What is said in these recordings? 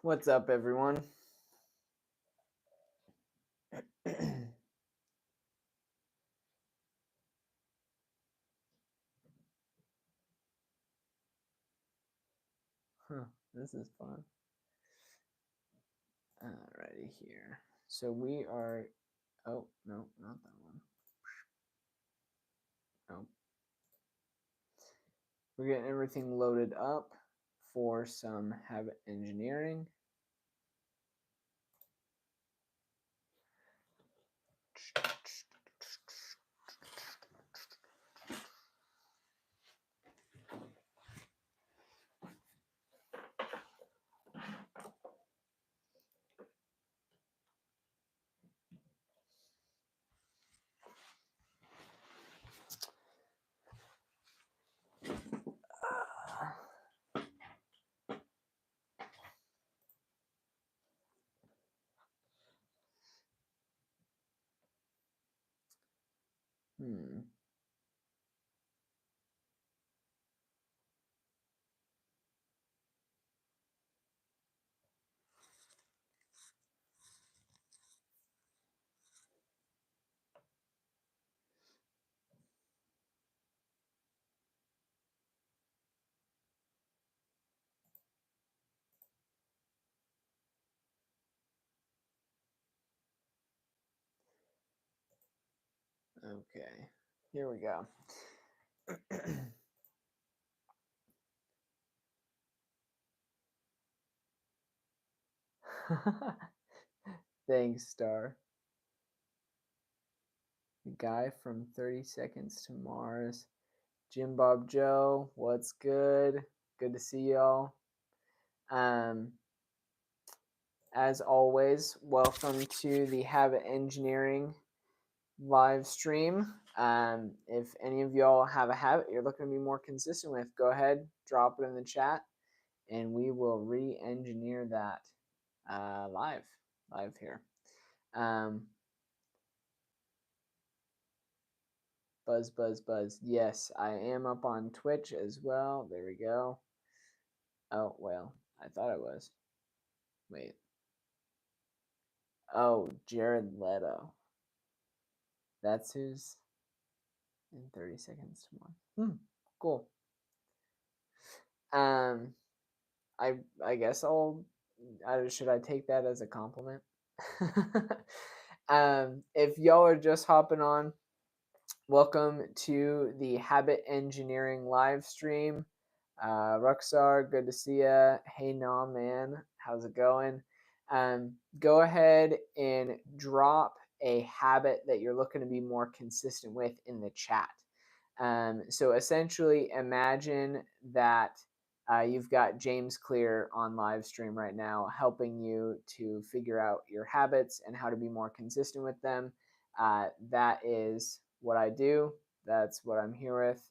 What's up, everyone? Huh, this is fun. Alrighty here. So we are. Oh no, not that one. Nope. We're getting everything loaded up for some habit engineering. Hmm. Okay. Here we go. Thanks, Star. The guy from 30 Seconds to Mars. Jim Bob Joe, what's good? Good to see y'all. As always, welcome to the Habit Engineering live stream. If any of y'all have a habit you're looking to be more consistent with, go ahead, drop it in the chat, and we will re-engineer that live here. Buzz. Yes, I am up on Twitch as well. There we go. Oh, well, I thought I was. Wait. Oh, Jared Leto. That's who's in 30 Seconds to Mars. Cool. I guess should I take that as a compliment? If y'all are just hopping on, welcome to the Habit Engineering live stream. Ruxar, good to see ya. Hey, nah, man, how's it going? Go ahead and drop a habit that you're looking to be more consistent with in the chat. So essentially, imagine that you've got James Clear on live stream right now, helping you to figure out your habits and how to be more consistent with them. That is what I do. That's what I'm here with.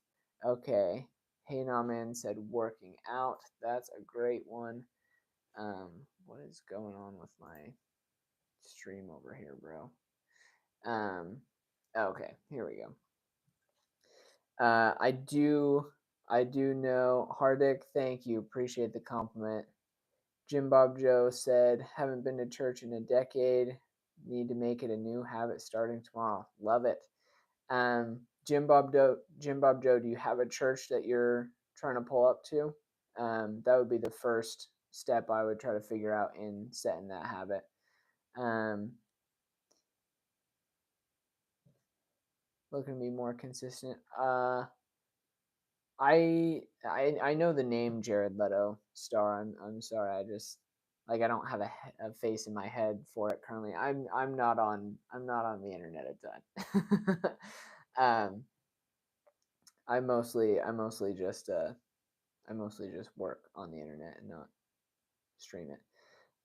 Okay. Hey Naman said working out. That's a great one. What is going on with my stream over here, bro? Okay, here we go. I do know Hardik. Thank you. Appreciate the compliment. Jim Bob Joe said, haven't been to church in a decade. Need to make it a new habit starting tomorrow. Love it. Jim Bob Joe, do you have a church that you're trying to pull up to? That would be the first step I would try to figure out in setting that habit. Looking to be more consistent. I know the name Jared Leto Star. I'm sorry. I just I don't have a face in my head for it currently. I'm not on the internet a ton. I mostly just work on the internet and not stream it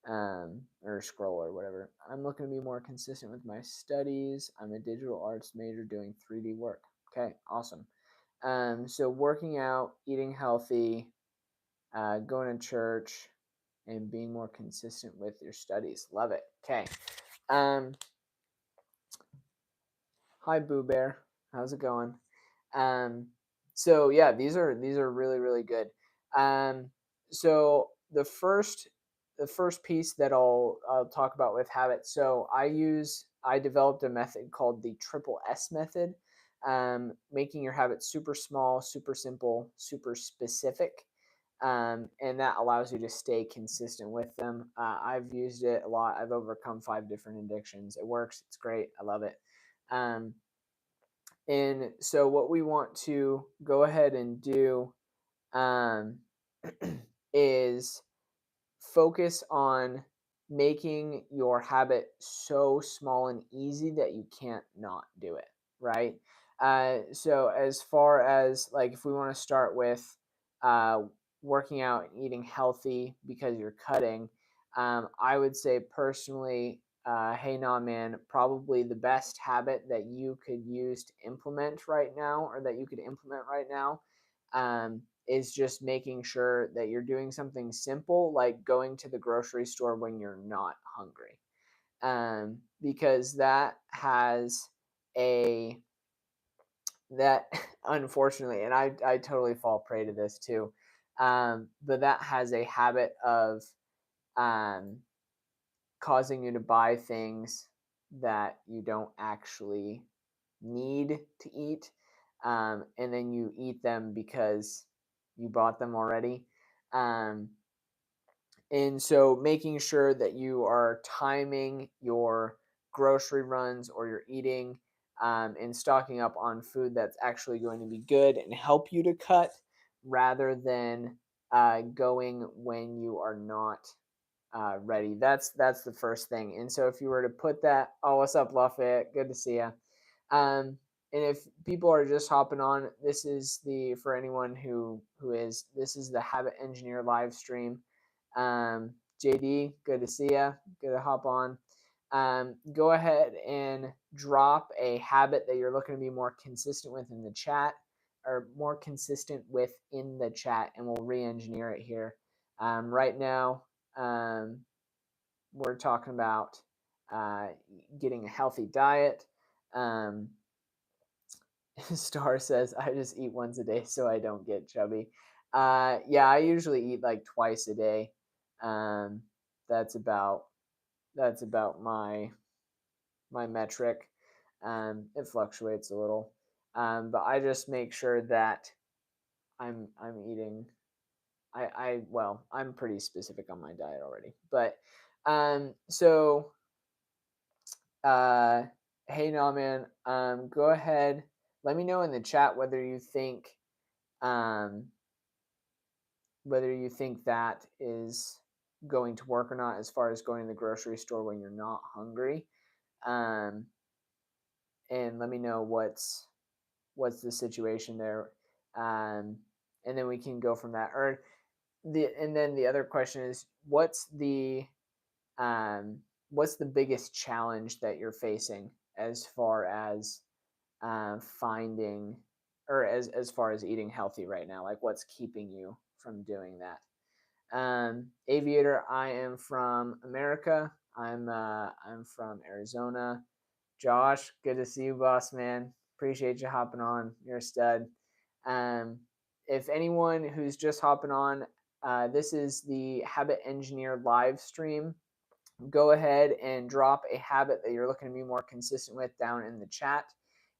or scroll or whatever. I'm looking to be more consistent with my studies. I'm a digital arts major doing 3D work. Okay, awesome. So working out, eating healthy, going to church, and being more consistent with your studies. Love it. Okay. Hi, Boo Bear. How's it going? So yeah, these are really good. So the first the first piece that I'll talk about with habits. So I developed a method called the triple S method, making your habits super small, super simple, super specific, and that allows you to stay consistent with them. I've used it a lot. I've overcome 5 different addictions. It works. It's great. I love it. Um, and so what we want to go ahead and do um, is focus on making your habit so small and easy that you can't not do it, right? So as far as like if we want to start with uh, working out and eating healthy because you're cutting, I would say personally, hey nah man, probably the best habit that you could use to implement right now, or that you could implement right now, is just making sure that you're doing something simple like going to the grocery store when you're not hungry, because a that unfortunately, and I totally fall prey to this too, but that has a habit of um, causing you to buy things that you don't actually need to eat, and then you eat them because you bought them already. Um, and so making sure that you are timing your grocery runs or your eating, and stocking up on food that's actually going to be good and help you to cut, rather than going when you are not ready. That's the first thing. And so if you were to put that, oh, what's up, Lafayette? Good to see you. And if people are just hopping on, this is the for anyone who is this is the Habit Engineer live stream. JD, good to see you. Good to hop on. Go ahead and drop a habit that you're looking to be more consistent with in the chat, or more consistent with in the chat, and we'll re-engineer it here. Right now, um, we're talking about getting a healthy diet. Um, Star says, I just eat once a day so I don't get chubby. Yeah, I usually eat like twice a day. Um, that's about my metric. It fluctuates a little, but I just make sure that I'm eating. I'm pretty specific on my diet already, but so uh, hey, no man, go ahead. Let me know in the chat um, whether you think that is going to work or not, as far as going to the grocery store when you're not hungry. Um, and let me know what's the situation there, um, and then we can go from that. And then the other question is, um, what's the biggest challenge that you're facing as far as finding, or as far as eating healthy right now? Like, what's keeping you from doing that? Aviator, I am from America. I'm from Arizona. Josh, good to see you, boss man. Appreciate you hopping on. You're a stud. Um, if anyone who's just hopping on, this is the Habit Engineer live stream. Go ahead and drop a habit that you're looking to be more consistent with down in the chat,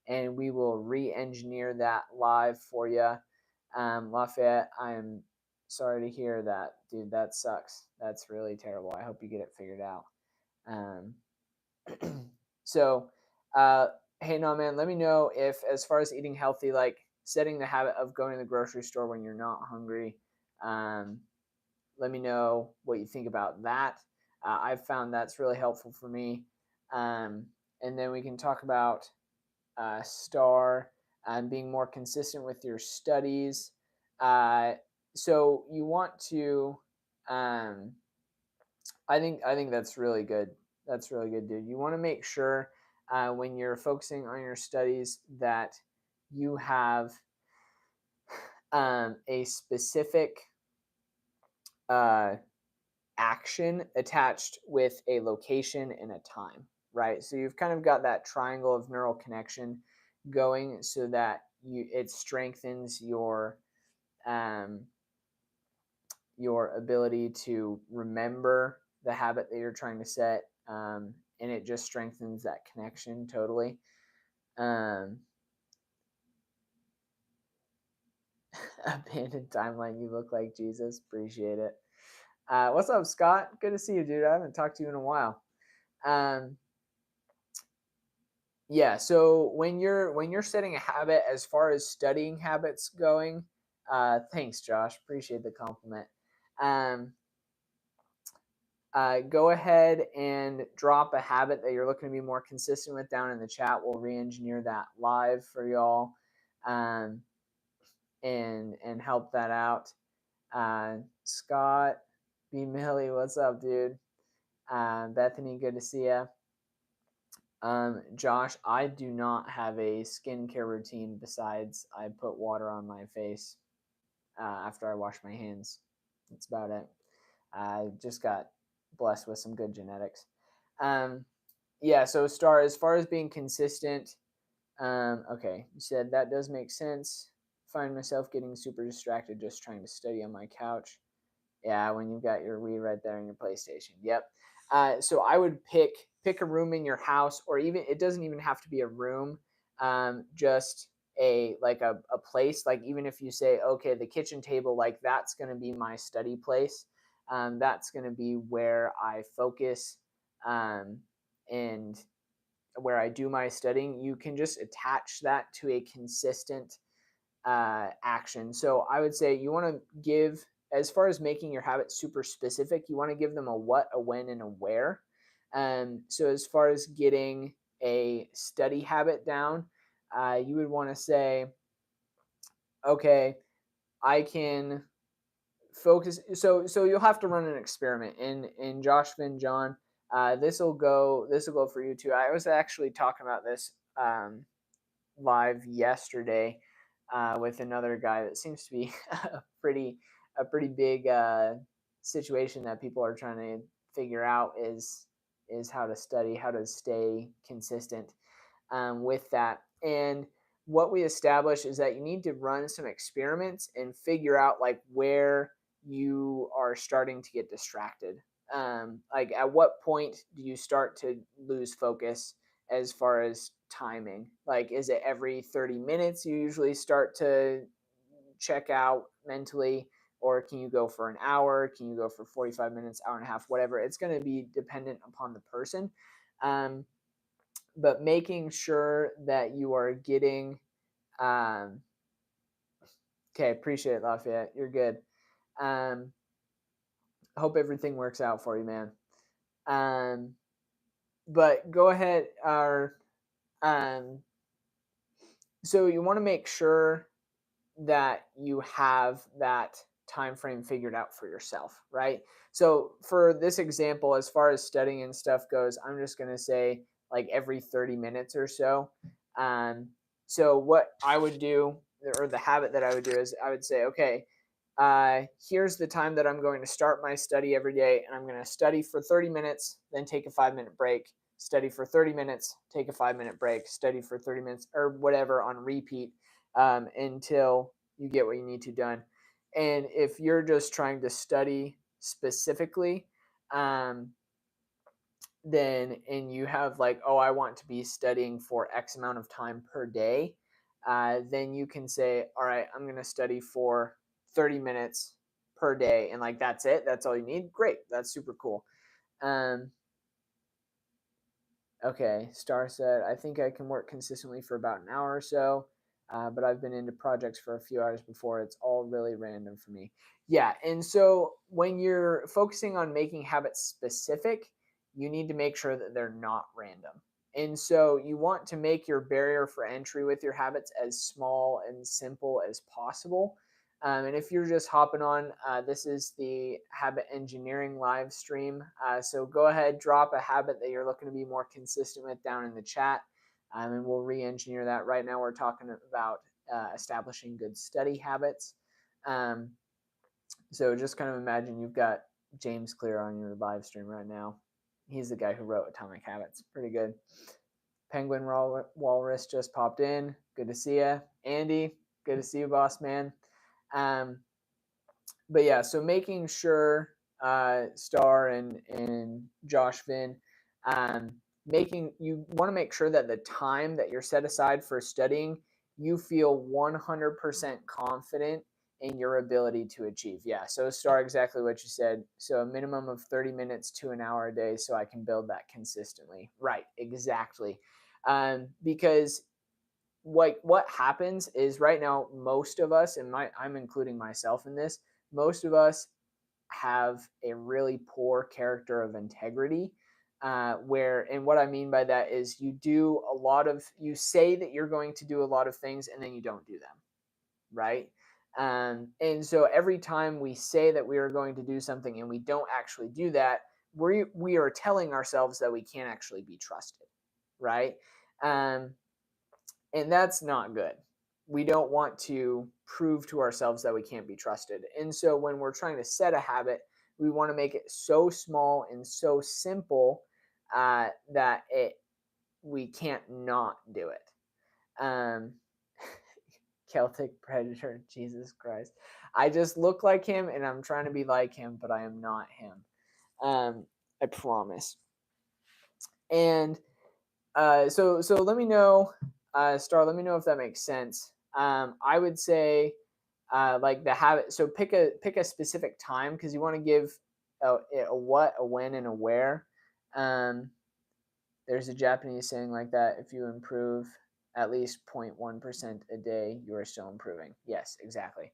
and we will re-engineer that live for you. Lafayette, I'm sorry to hear that, dude. That sucks. That's really terrible. I hope you get it figured out. Um, so, uh, hey, no, man, let me know if, as far as eating healthy, like setting the habit of going to the grocery store when you're not hungry, um, let me know what you think about that. I've found that's really helpful for me. And then we can talk about Star and being more consistent with your studies. So you want to, um, I think that's really good. That's really good, dude. You want to make sure when you're focusing on your studies that you have a specific uh, action attached with a location and a time, right? So you've kind of got that triangle of neural connection going, so that it strengthens um, your ability to remember the habit that you're trying to set, and it just strengthens that connection totally. Um, Abandoned timeline, you look like Jesus. Appreciate it. What's up, Scott? Good to see you, dude. I haven't talked to you in a while. Um, yeah, so when you're setting a habit, as far as studying habits going, thanks, Josh. Appreciate the compliment. Um, go ahead and drop a habit that you're looking to be more consistent with down in the chat. We'll re-engineer that live for y'all, um, and help that out. Scott B. Millie, what's up, dude? Bethany, good to see you. Josh, I do not have a skincare routine besides I put water on my face after I wash my hands. That's about it. I just got blessed with some good genetics. Yeah, so as far as being consistent, okay, you said that does make sense. Find myself getting super distracted just trying to study on my couch. Yeah, when you've got your Wii right there and your PlayStation. Yep. So I would pick a room in your house, or even it doesn't even have to be a room. Just a place. Like even if you say, okay, the kitchen table, like that's going to be my study place. That's going to be where I focus, and where I do my studying. You can just attach that to a consistent action. So I would say you want to give, as far as making your habits super specific, you want to give them a what, a when, and a where. So as far as getting a study habit down, you would want to say, okay, I can focus. So you'll have to run an experiment in Josh Vin John. This will go for you too. I was actually talking about this live yesterday with another guy that seems to be a pretty big situation that people are trying to figure out is how to study, how to stay consistent with that. And what we established is that you need to run some experiments and figure out like where you are starting to get distracted. Like at what point do you start to lose focus as far as timing? Like, is it every 30 minutes you usually start to check out mentally? Or can you go for an hour? Can you go for 45 minutes, hour and a half, whatever? It's going to be dependent upon the person. But making sure that you are getting, um, okay, appreciate it, Lafayette. You're good. Hope everything works out for you, man. But go ahead, um, so you want to make sure that you have that time frame figured out for yourself, right? So for this example, as far as studying and stuff goes, I'm just going to say like every 30 minutes or so. So what I would do, or the habit that I would do, is I would say, okay, here's the time that I'm going to start my study every day, and I'm going to study for 30 minutes, then take a 5-minute break, study for 30 minutes, take a 5-minute break, study for 30 minutes, or whatever on repeat, until you get what you need to done. And if you're just trying to study specifically, then and you have like, oh, I want to be studying for X amount of time per day, then you can say, all right, I'm going to study for 30 minutes per day, and like that's it. That's all you need. Great, that's super cool. Okay, Star said, I think I can work consistently for about an hour or so, but I've been into projects for a few hours before. It's all really random for me. Yeah, and so when you're focusing on making habits specific, you need to make sure that they're not random. And so you want to make your barrier for entry with your habits as small and simple as possible. And if you're just hopping on, this is the habit engineering live stream. So go ahead, drop a habit that you're looking to be more consistent with down in the chat, and we'll re-engineer that. Right now, we're talking about establishing good study habits. So just kind of imagine you've got James Clear on your live stream right now. He's the guy who wrote Atomic Habits. Pretty good. Penguin Walrus just popped in. Good to see you. Andy, good to see you, boss man. But yeah, so making sure Star and Josh Finn, um, making you want to make sure that the time that you're set aside for studying, you feel 100% confident in your ability to achieve. Yeah, so Star, exactly what you said. So a minimum of 30 minutes to an hour a day, so I can build that consistently. Right, exactly. Because what happens is right now most of us, and I'm including myself in this, most of us have a really poor character of integrity, where, and what I mean by that is you say that you're going to do a lot of things and then you don't do them, right? And so every time we say that we are going to do something and we don't actually do that, we are telling ourselves that we can't actually be trusted, right? um, and that's not good. We don't want to prove to ourselves that we can't be trusted. And so when we're trying to set a habit, we want to make it so small and so simple that it we can't not do it. Celtic Predator, Jesus Christ. I just look like him and I'm trying to be like him, but I am not him. I promise. And so let me know, Star. Let me know if that makes sense. I would say, like the habit. So pick a specific time because you want to give a what, a when, and a where. Um, there's a Japanese saying like that: if you improve at least 0.1% a day, you are still improving. Yes, exactly.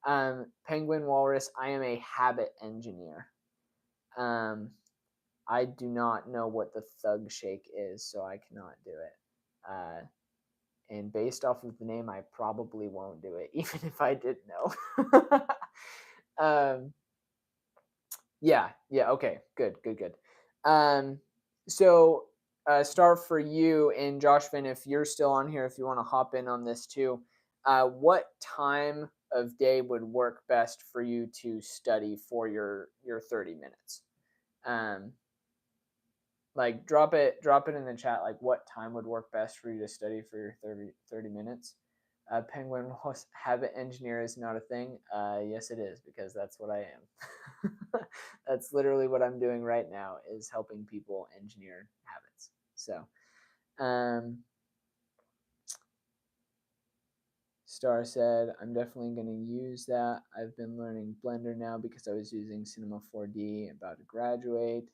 Penguin Walrus. I am a habit engineer. Um, I do not know what the thug shake is, so I cannot do it. Uh, and based off of the name, I probably won't do it, even if I did know. um, yeah, okay, good. Um, so, Star, for you and Josh Finn, if you're still on here, if you want to hop in on this too, what time of day would work best for you to study for your 30 minutes? Um, like drop it in the chat, like what time would work best for you to study for your 30 minutes. Penguin habit engineer is not a thing. Yes it is, because that's what I am. That's literally what I'm doing right now, is helping people engineer habits. So um, Star said, I'm definitely going to use that. I've been learning Blender now because I was using Cinema 4D, about to graduate.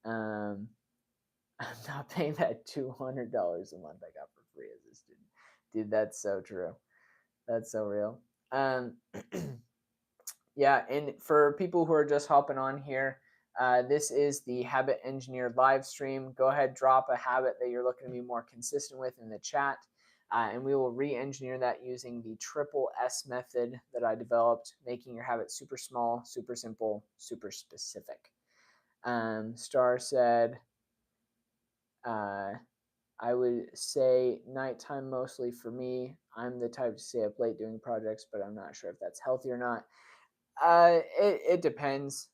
um, I'm not paying that $200 a month I got for free as a student. Dude, that's so true. That's so real. Um, yeah, and for people who are just hopping on here, this is the Habit Engineer live stream. Go ahead, drop a habit that you're looking to be more consistent with in the chat, and we will re-engineer that using the triple S method that I developed, making your habit super small, super simple, super specific. Star said, I would say nighttime mostly for me. I'm the type to stay up late doing projects, but I'm not sure if that's healthy or not. It depends.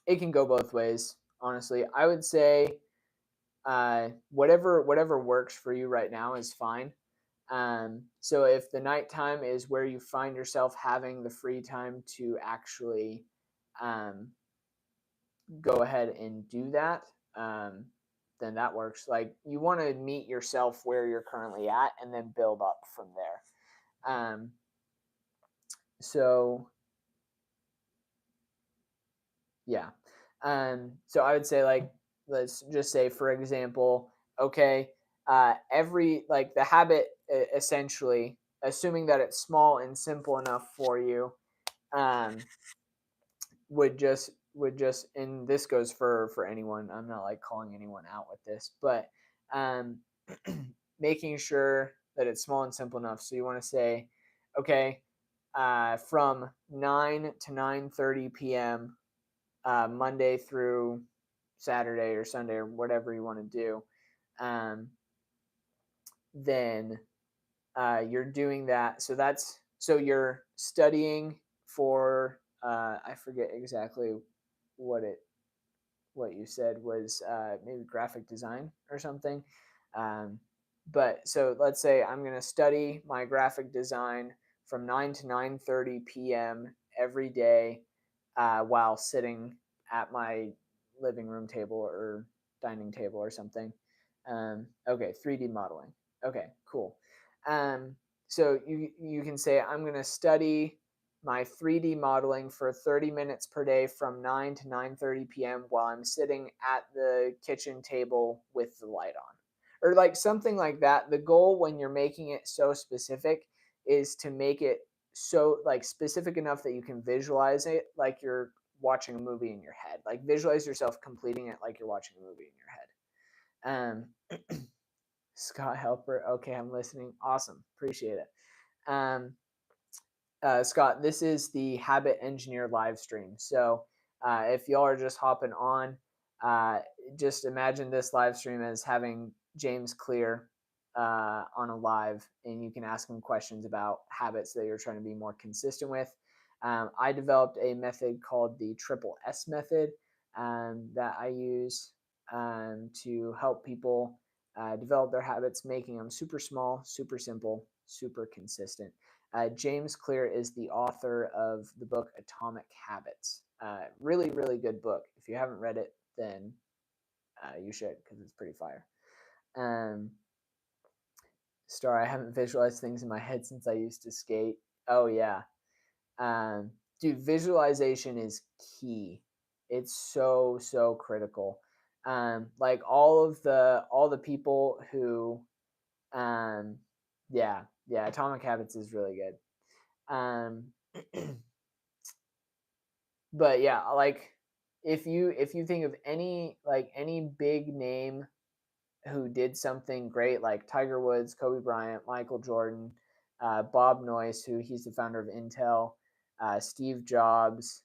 It can go both ways, honestly. I would say whatever works for you right now is fine. So if the nighttime is where you find yourself having the free time to actually um, go ahead and do that, then that works. Like, you want to meet yourself where you're currently at and then build up from there. So yeah. So I would say, like, let's just say, for example, okay, every, like, the habit, essentially, assuming that it's small and simple enough for you, um, would just and this goes for anyone. I'm not like calling anyone out with this, but um, making sure that it's small and simple enough. So you want to say, okay, from 9 to 9:30 p.m. Monday through Saturday or Sunday or whatever you want to do, um, then you're doing that. So you're studying for, I forget exactly what it what you said was, maybe graphic design or something. Um, but so let's say I'm going to study my graphic design from 9 to 9:30 p.m. every day while sitting at my living room table or dining table or something. Okay, 3D modeling. Okay, cool. Um, so you can say I'm going to study my 3D modeling for 30 minutes per day from 9 to 9:30 p.m. while I'm sitting at the kitchen table with the light on. Or like something like that. The goal when you're making it so specific is to make it so like specific enough that you can visualize it like you're watching a movie in your head. Like visualize yourself completing it like you're watching a movie in your head. Scott Helper. Okay, I'm listening. Awesome. Appreciate it. Scott, this is the Habit Engineer live stream. So if y'all are just hopping on, just imagine this live stream as having James Clear on a live, and you can ask him questions about habits that you're trying to be more consistent with. I developed a method called the Triple S method that I use to help people develop their habits, making them super small, super simple, super consistent. James Clear is the author of the book Atomic Habits. Really, really good book. If you haven't read it, then you should because it's pretty fire. Star, I haven't visualized things in my head since I used to skate. Oh yeah, dude, visualization is key. It's so critical. Like all the people who, yeah, Atomic Habits is really good. But yeah, like if you think of any big name who did something great, like Tiger Woods, Kobe Bryant, Michael Jordan, Bob Noyce, who he's the founder of Intel, Steve Jobs,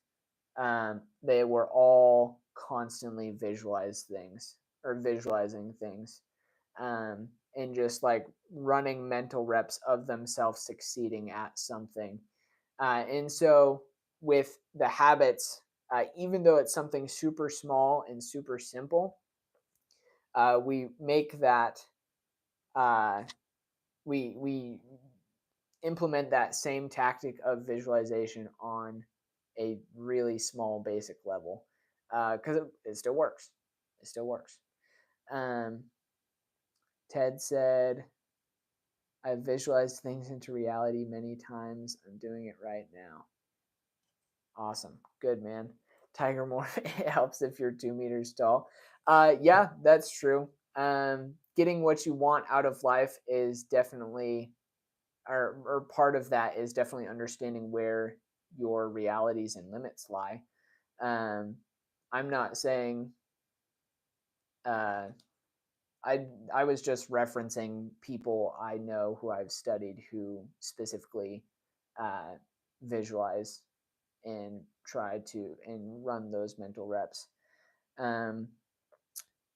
they were all constantly visualizing things, and just like running mental reps of themselves succeeding at something. And so with the habits, even though it's something super small and super simple, we make that we implement that same tactic of visualization on a really small basic level because it still works. It still works. Um, Ted said, I've visualized things into reality many times. I'm doing it right now. Awesome. Good, man. Tiger Morph, it helps if you're 2 meters tall. Yeah, that's true. Getting what you want out of life is definitely, or part of that is definitely understanding where your realities and limits lie. I'm not saying, uh, I was just referencing people I know who I've studied who specifically uh, visualize and try to and run those mental reps. Um,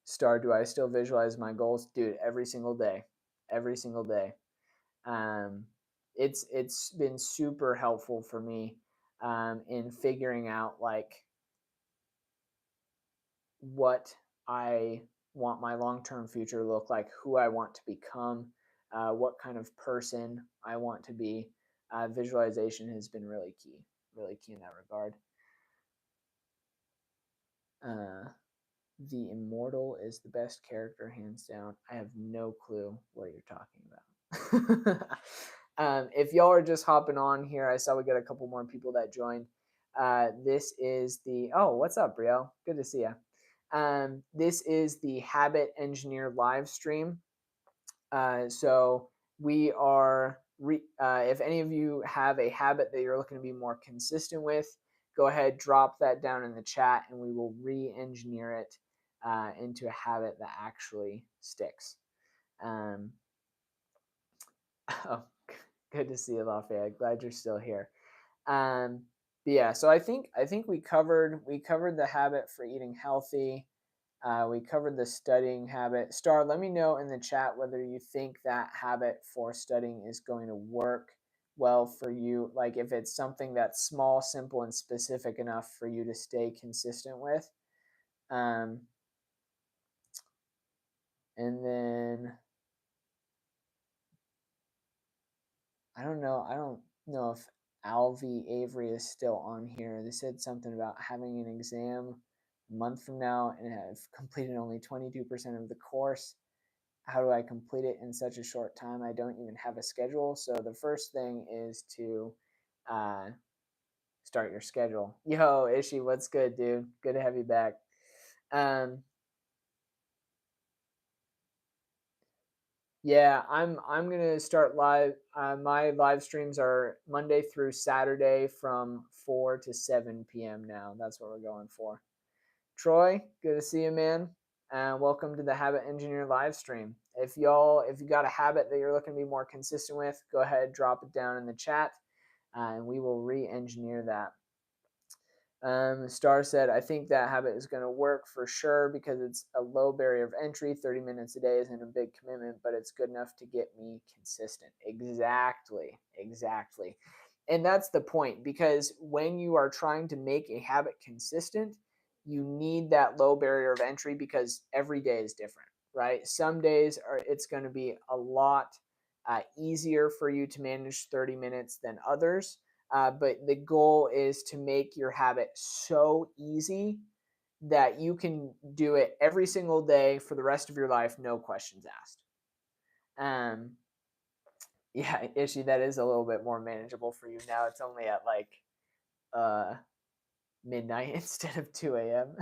Star, do I still visualize my goals, dude? Every single day, every single day. Um, it's been super helpful for me in figuring out like what I want my long term future to look like, who I want to become, what kind of person I want to be. Visualization has been really key in that regard. The Immortal is the best character, hands down. I have no clue what you're talking about. If y'all are just hopping on here, I saw we got a couple more people that joined. This is the what's up, Brielle? Good to see you. This is the Habit Engineer live stream. So we are. If any of you have a habit that you're looking to be more consistent with, go ahead, drop that down in the chat, and we will re-engineer it into a habit that actually sticks. Oh, good to see you, Lafayette. Glad you're still here. But yeah, so I think we covered the habit for eating healthy. We covered the studying habit. Star, let me know in the chat whether you think that habit for studying is going to work well for you. Like if it's something that's small, simple, and specific enough for you to stay consistent with. And then I don't know. I don't know if Alvi Avery is still on here. They said something about having an exam a month from now and have completed only 22% of the course. How do I complete it in such a short time? I don't even have a schedule. So the first thing is to uh, start your schedule. Yo, Ishi, what's good, dude? Good to have you back. Um, yeah, I'm gonna start live. My live streams are Monday through Saturday from 4 to 7 p.m. now. That's what we're going for. Troy, good to see you, man. Welcome to the Habit Engineer live stream. If you got a habit that you're looking to be more consistent with, go ahead, drop it down in the chat, and we will re-engineer that. Star said, I think that habit is going to work for sure because it's a low barrier of entry. 30 minutes a day isn't a big commitment, but it's good enough to get me consistent. Exactly. Exactly. And that's the point, because when you are trying to make a habit consistent, you need that low barrier of entry because every day is different, right? Some days it's going to be a lot easier for you to manage 30 minutes than others, but the goal is to make your habit so easy that you can do it every single day for the rest of your life, no questions asked. Um, yeah, Ishi, that is a little bit more manageable for you now. It's only at like uh, midnight instead of 2 a.m.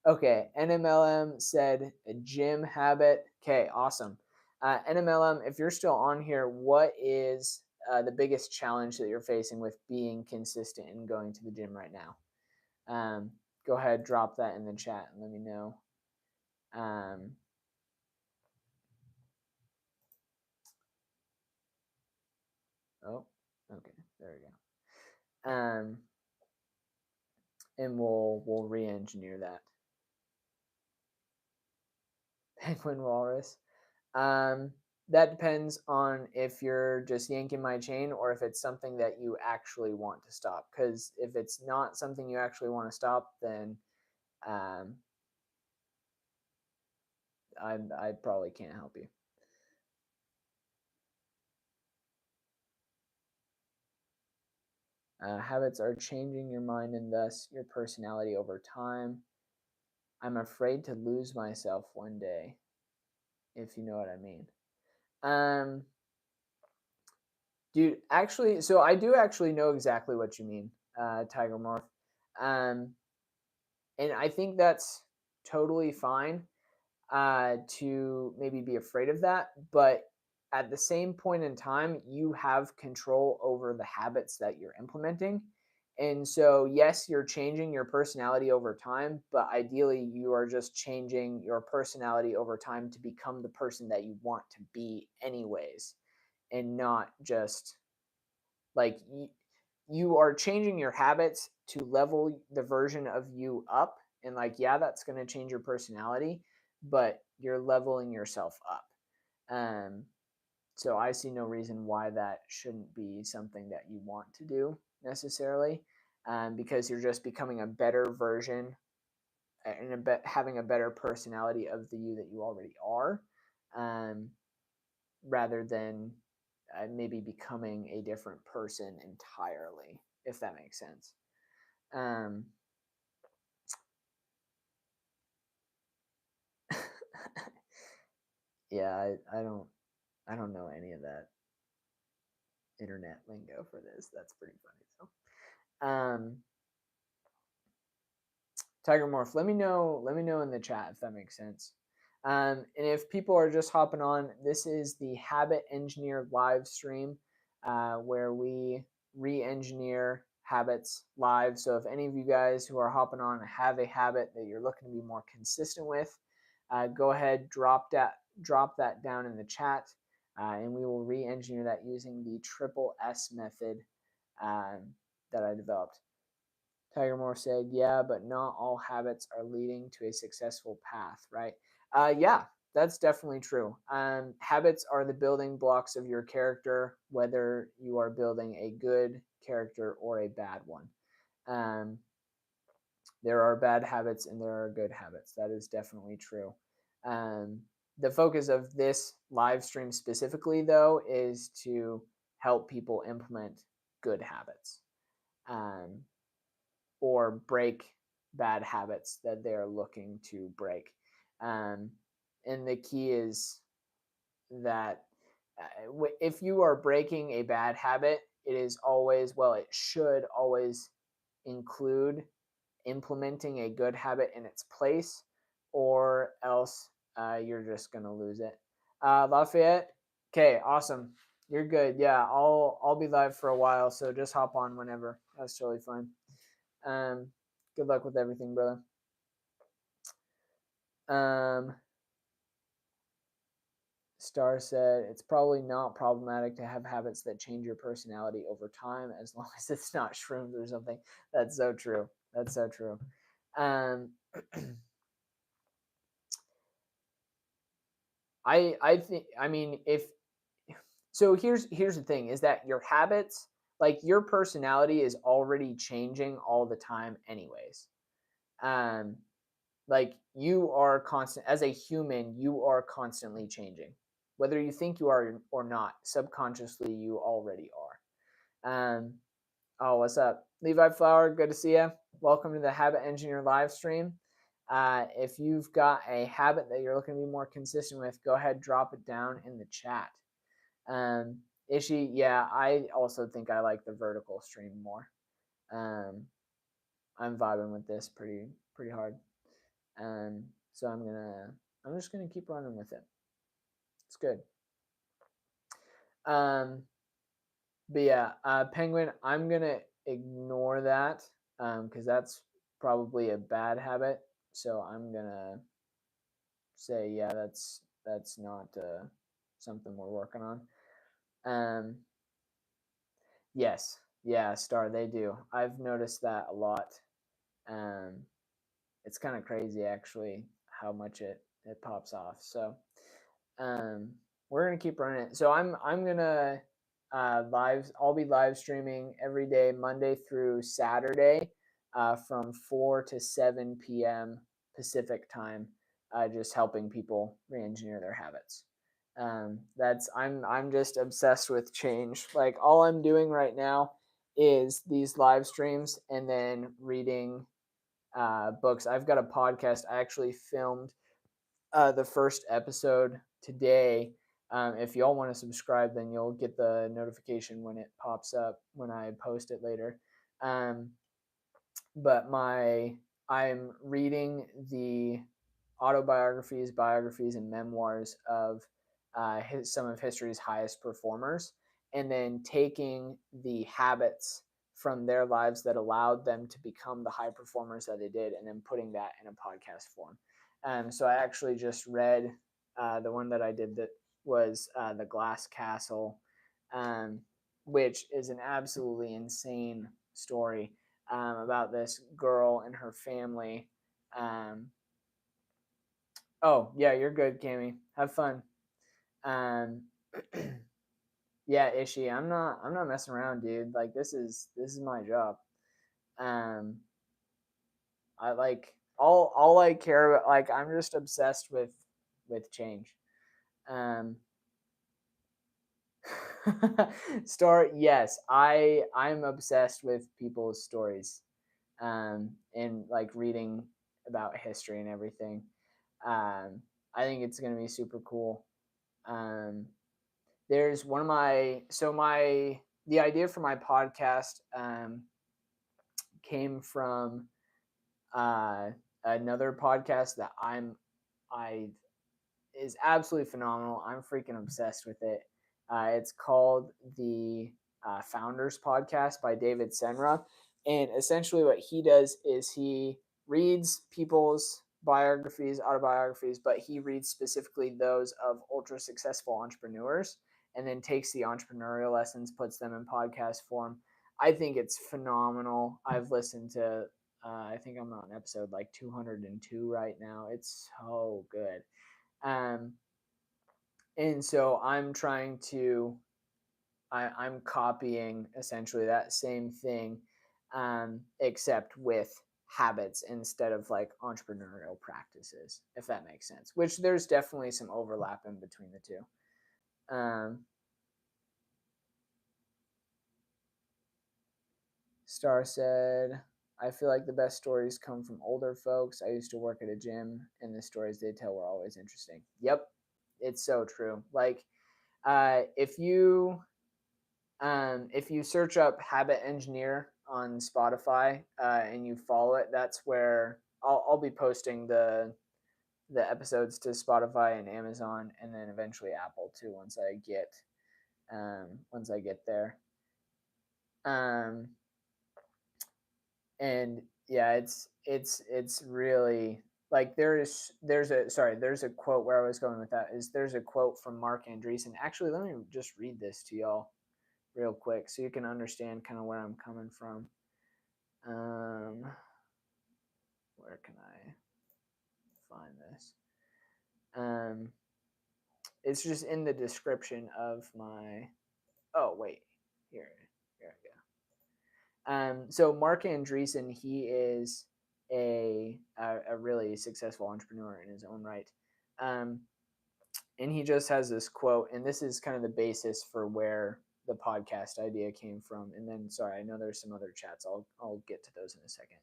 Okay, NMLM said a gym habit. Okay, awesome. NMLM, if you're still on here, what is the biggest challenge that you're facing with being consistent and going to the gym right now? Go ahead, drop that in the chat and let me know. Oh, okay, there we go. And we'll re-engineer that. Penguin Walrus. Um, that depends on if you're just yanking my chain or if it's something that you actually want to stop. Because if it's not something you actually want to stop, then I probably can't help you. Habits are changing your mind and thus your personality over time. I'm afraid to lose myself one day, if you know what I mean. Dude, actually, so I do actually know exactly what you mean, Tiger Morph. Um, and I think that's totally fine to maybe be afraid of that. But at the same point in time, you have control over the habits that you're implementing. And so, yes, you're changing your personality over time, but ideally, you are just changing your personality over time to become the person that you want to be, anyways, and not just like you are changing your habits to level the version of you up. And like, yeah, that's going to change your personality, but you're leveling yourself up. um so I see no reason why that shouldn't be something that you want to do necessarily, because you're just becoming a better version and having a better personality of the you that you already are, um, rather than maybe becoming a different person entirely, if that makes sense. Um, yeah, I don't know any of that internet lingo for this. That's pretty funny. So, Tiger Morph, let me know in the chat if that makes sense. And if people are just hopping on, this is the Habit Engineer live stream, where we re-engineer habits live. So if any of you guys who are hopping on have a habit that you're looking to be more consistent with, go ahead, drop that down in the chat, and we will re-engineer that using the triple S method um, that I developed. Tiger Moore said, yeah, but not all habits are leading to a successful path, right? Yeah, that's definitely true. Habits are the building blocks of your character, whether you are building a good character or a bad one. Um, there are bad habits and there are good habits. That is definitely true. Um, the focus of this live stream specifically, though, is to help people implement good habits, or break bad habits that they're looking to break. And the key is that if you are breaking a bad habit, it should always include implementing a good habit in its place, or else you're just going to lose it. Lafayette, okay, awesome. You're good. Yeah, I'll be live for a while, so just hop on whenever. That's totally fine. Good luck with everything, brother. Star said, it's probably not problematic to have habits that change your personality over time as long as it's not shrooms or something. That's so true. That's so true. I think, I mean, here's the thing, is that your habits, like your personality, is already changing all the time anyways. Like you are constant as a human, you are constantly changing. Whether you think you are or not, subconsciously you already are. Oh, what's up? Levi Flower, good to see you. Welcome to the Habit Engineer live stream. If you've got a habit that you're looking to be more consistent with, go ahead, drop it down in the chat. Ishi, yeah, I also think I like the vertical stream more. I'm vibing with this pretty hard. So I'm just gonna keep running with it. It's good. But yeah, Penguin, I'm gonna ignore that because that's probably a bad habit. So I'm gonna say, yeah, that's not something we're working on. Yes, yeah, Star, they do. I've noticed that a lot. It's kind of crazy actually how much it pops off. So we're gonna keep running it. So I'm gonna I'll be live streaming every day, Monday through Saturday, from 4 to 7 p.m. Pacific time, just helping people re-engineer their habits. I'm just obsessed with change. Like all I'm doing right now is these live streams and then reading books. I've got a podcast. I actually filmed the first episode today. If y'all want to subscribe, then you'll get the notification when it pops up when I post it later. But I'm reading the autobiographies, biographies, and memoirs of some of history's highest performers, and then taking the habits from their lives that allowed them to become the high performers that they did, and then putting that in a podcast form. So I actually just read the one that I did that was The Glass Castle, which is an absolutely insane story about this girl and her family. Oh yeah, you're good, Cammy. Have fun. Yeah, Ishi, I'm not messing around, dude. Like this is my job. I like all I care about. Like I'm just obsessed with change. Yes, I'm obsessed with people's stories, and like reading about history and everything. I think it's gonna be super cool. There's one of the idea for my podcast came from another podcast that I is absolutely phenomenal. I'm freaking obsessed with it. It's called the Founders Podcast by David Senra. And essentially, what he does is he reads people's biographies, autobiographies, but he reads specifically those of ultra successful entrepreneurs and then takes the entrepreneurial lessons, puts them in podcast form. I think it's phenomenal. I've listened to, I think I'm on episode like 202 right now. It's so good. And so I'm copying essentially that same thing, except with habits instead of like entrepreneurial practices, if that makes sense, which there's definitely some overlap in between the two. Star said, I feel like the best stories come from older folks. I used to work at a gym, and the stories they tell were always interesting. Yep, it's so true. Like, if you search up Habit Engineer on Spotify and you follow it, that's where I'll be posting the episodes to Spotify and Amazon, and then eventually Apple too once I get there. Um, and yeah, it's really like there's a quote where I was going with that is there's a quote from Mark Andreessen. Actually, let me just read this to y'all real quick so you can understand kind of where I'm coming from. Where can I find this? It's just in the description of my. Oh wait, here I go. So Mark Andreessen, he is a really successful entrepreneur in his own right, um, and he just has this quote, and this is kind of the basis for where the podcast idea came from. And then, sorry, I know there's some other chats. I'll get to those in a second.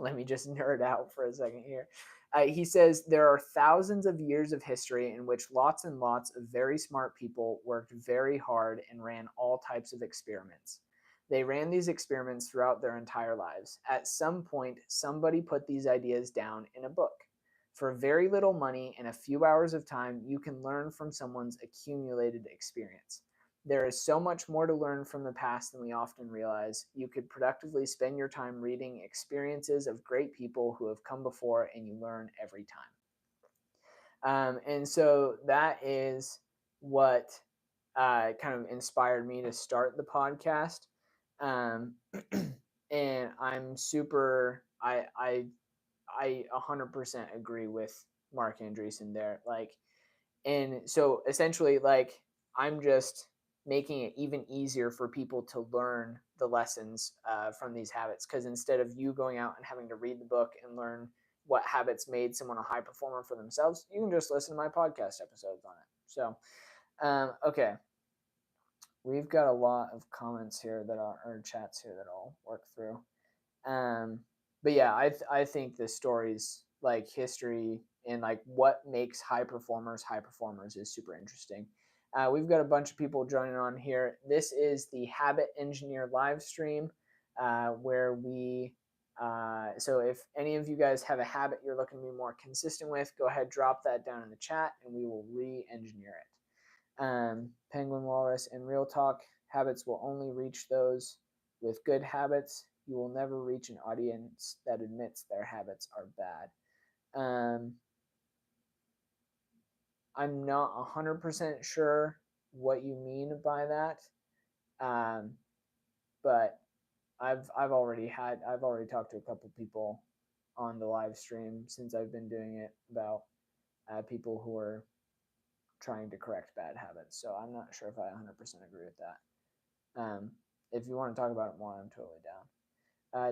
Let me just nerd out for a second here. He says there are thousands of years of history in which lots and lots of very smart people worked very hard and ran all types of experiments. They ran these experiments throughout their entire lives. At some point, somebody put these ideas down in a book. For very little money and a few hours of time, you can learn from someone's accumulated experience. There is so much more to learn from the past than we often realize. You could productively spend your time reading experiences of great people who have come before, and you learn every time. And so that is what kind of inspired me to start the podcast. Um, and I'm super, I 100% agree with Mark Andreessen there. Like, and so essentially, like, I'm just making it even easier for people to learn the lessons from these habits. Because instead of you going out and having to read the book and learn what habits made someone a high performer for themselves, you can just listen to my podcast episodes on it. So, okay. We've got a lot of comments here or chats here that I'll work through. But yeah, I think the stories like history and like what makes high performers is super interesting. We've got a bunch of people joining on here. This is the Habit Engineer live stream where we. So if any of you guys have a habit you're looking to be more consistent with, go ahead, drop that down in the chat, and we will re-engineer it. Penguin Walrus and Real Talk habits will only reach those with good habits. You will never reach an audience that admits their habits are bad. I'm not 100% sure what you mean by that, but I've already talked to a couple people on the live stream since I've been doing it about people who are trying to correct bad habits. So I'm not sure if I 100% agree with that. If you want to talk about it more, I'm totally down.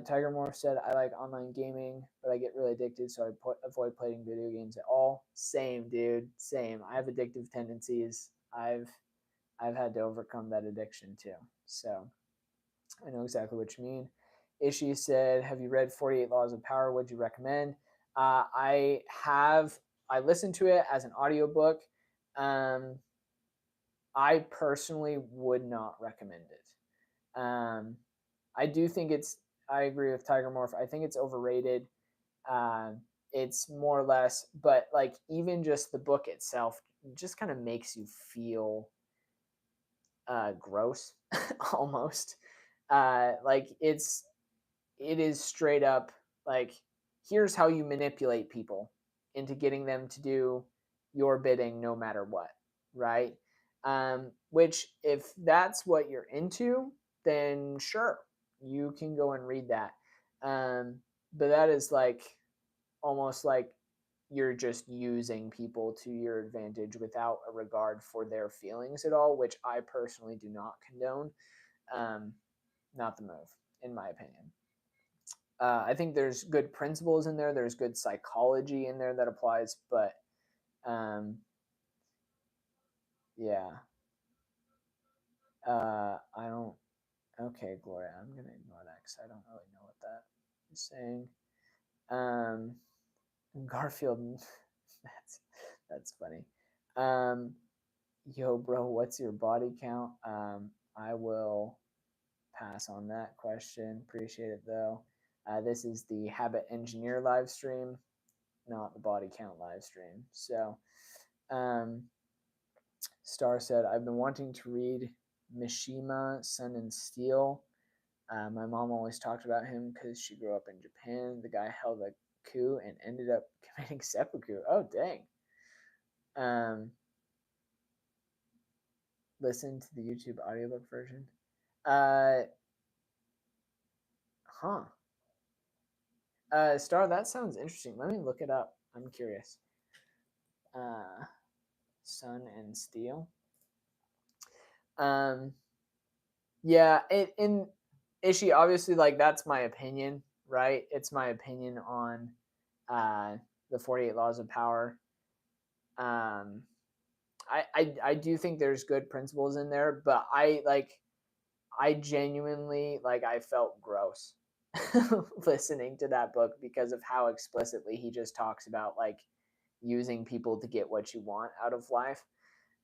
Tiger Morph said, I like online gaming, but I get really addicted, so I avoid playing video games at all. Same, dude. Same. I have addictive tendencies. I've had to overcome that addiction too. So I know exactly what you mean. Ishi said, have you read 48 Laws of Power? Would you recommend? I have. I listened to it as an audiobook. I personally would not recommend it. I do think I agree with Tiger Morph. I think it's overrated. It's more or less, but like even just the book itself just kind of makes you feel gross almost. Like it is straight up like here's how you manipulate people into getting them to do your bidding no matter what, right? Which if that's what you're into, then sure, you can go and read that. But that is like almost like you're just using people to your advantage without a regard for their feelings at all, which I personally do not condone. Not the move, in my opinion. I think there's good principles in there. There's good psychology in there that applies, but yeah, I don't. Okay, Gloria, I'm gonna ignore that because I don't really know what that is saying. Um, Garfield, that's funny. Um, yo, bro, what's your body count? I will pass on that question. Appreciate it though. This is the Habit Engineer live stream, not the body count live stream. So, um, Star said, I've been wanting to read Mishima, Sun and Steel. My mom always talked about him because she grew up in Japan. The guy held a coup and ended up committing seppuku. Oh, dang. Um, listen to the YouTube audiobook version. Uh, huh. Star, that sounds interesting. Let me look it up. I'm curious. Uh, Sun and Steel. Um, yeah, in Ishi, obviously, like that's my opinion, right? It's my opinion on uh, the 48 Laws of Power. Um, I do think there's good principles in there, but I genuinely like I felt gross listening to that book because of how explicitly he just talks about like using people to get what you want out of life.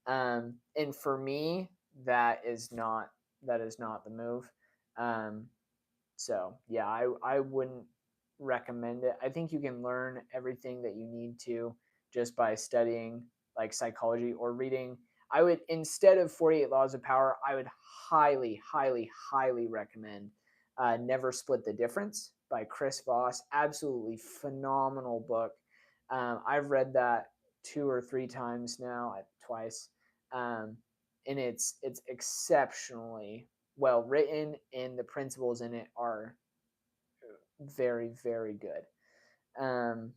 And for me, that is not the move. Um, so yeah, I wouldn't recommend it. I think you can learn everything that you need to just by studying like psychology or reading. I would, instead of 48 Laws of Power, I would highly, highly, highly recommend Never Split the Difference by Chris Voss. Absolutely phenomenal book. I've read that 2 or 3 times now, twice, um, and it's exceptionally well written, and the principles in it are very, very good. Um,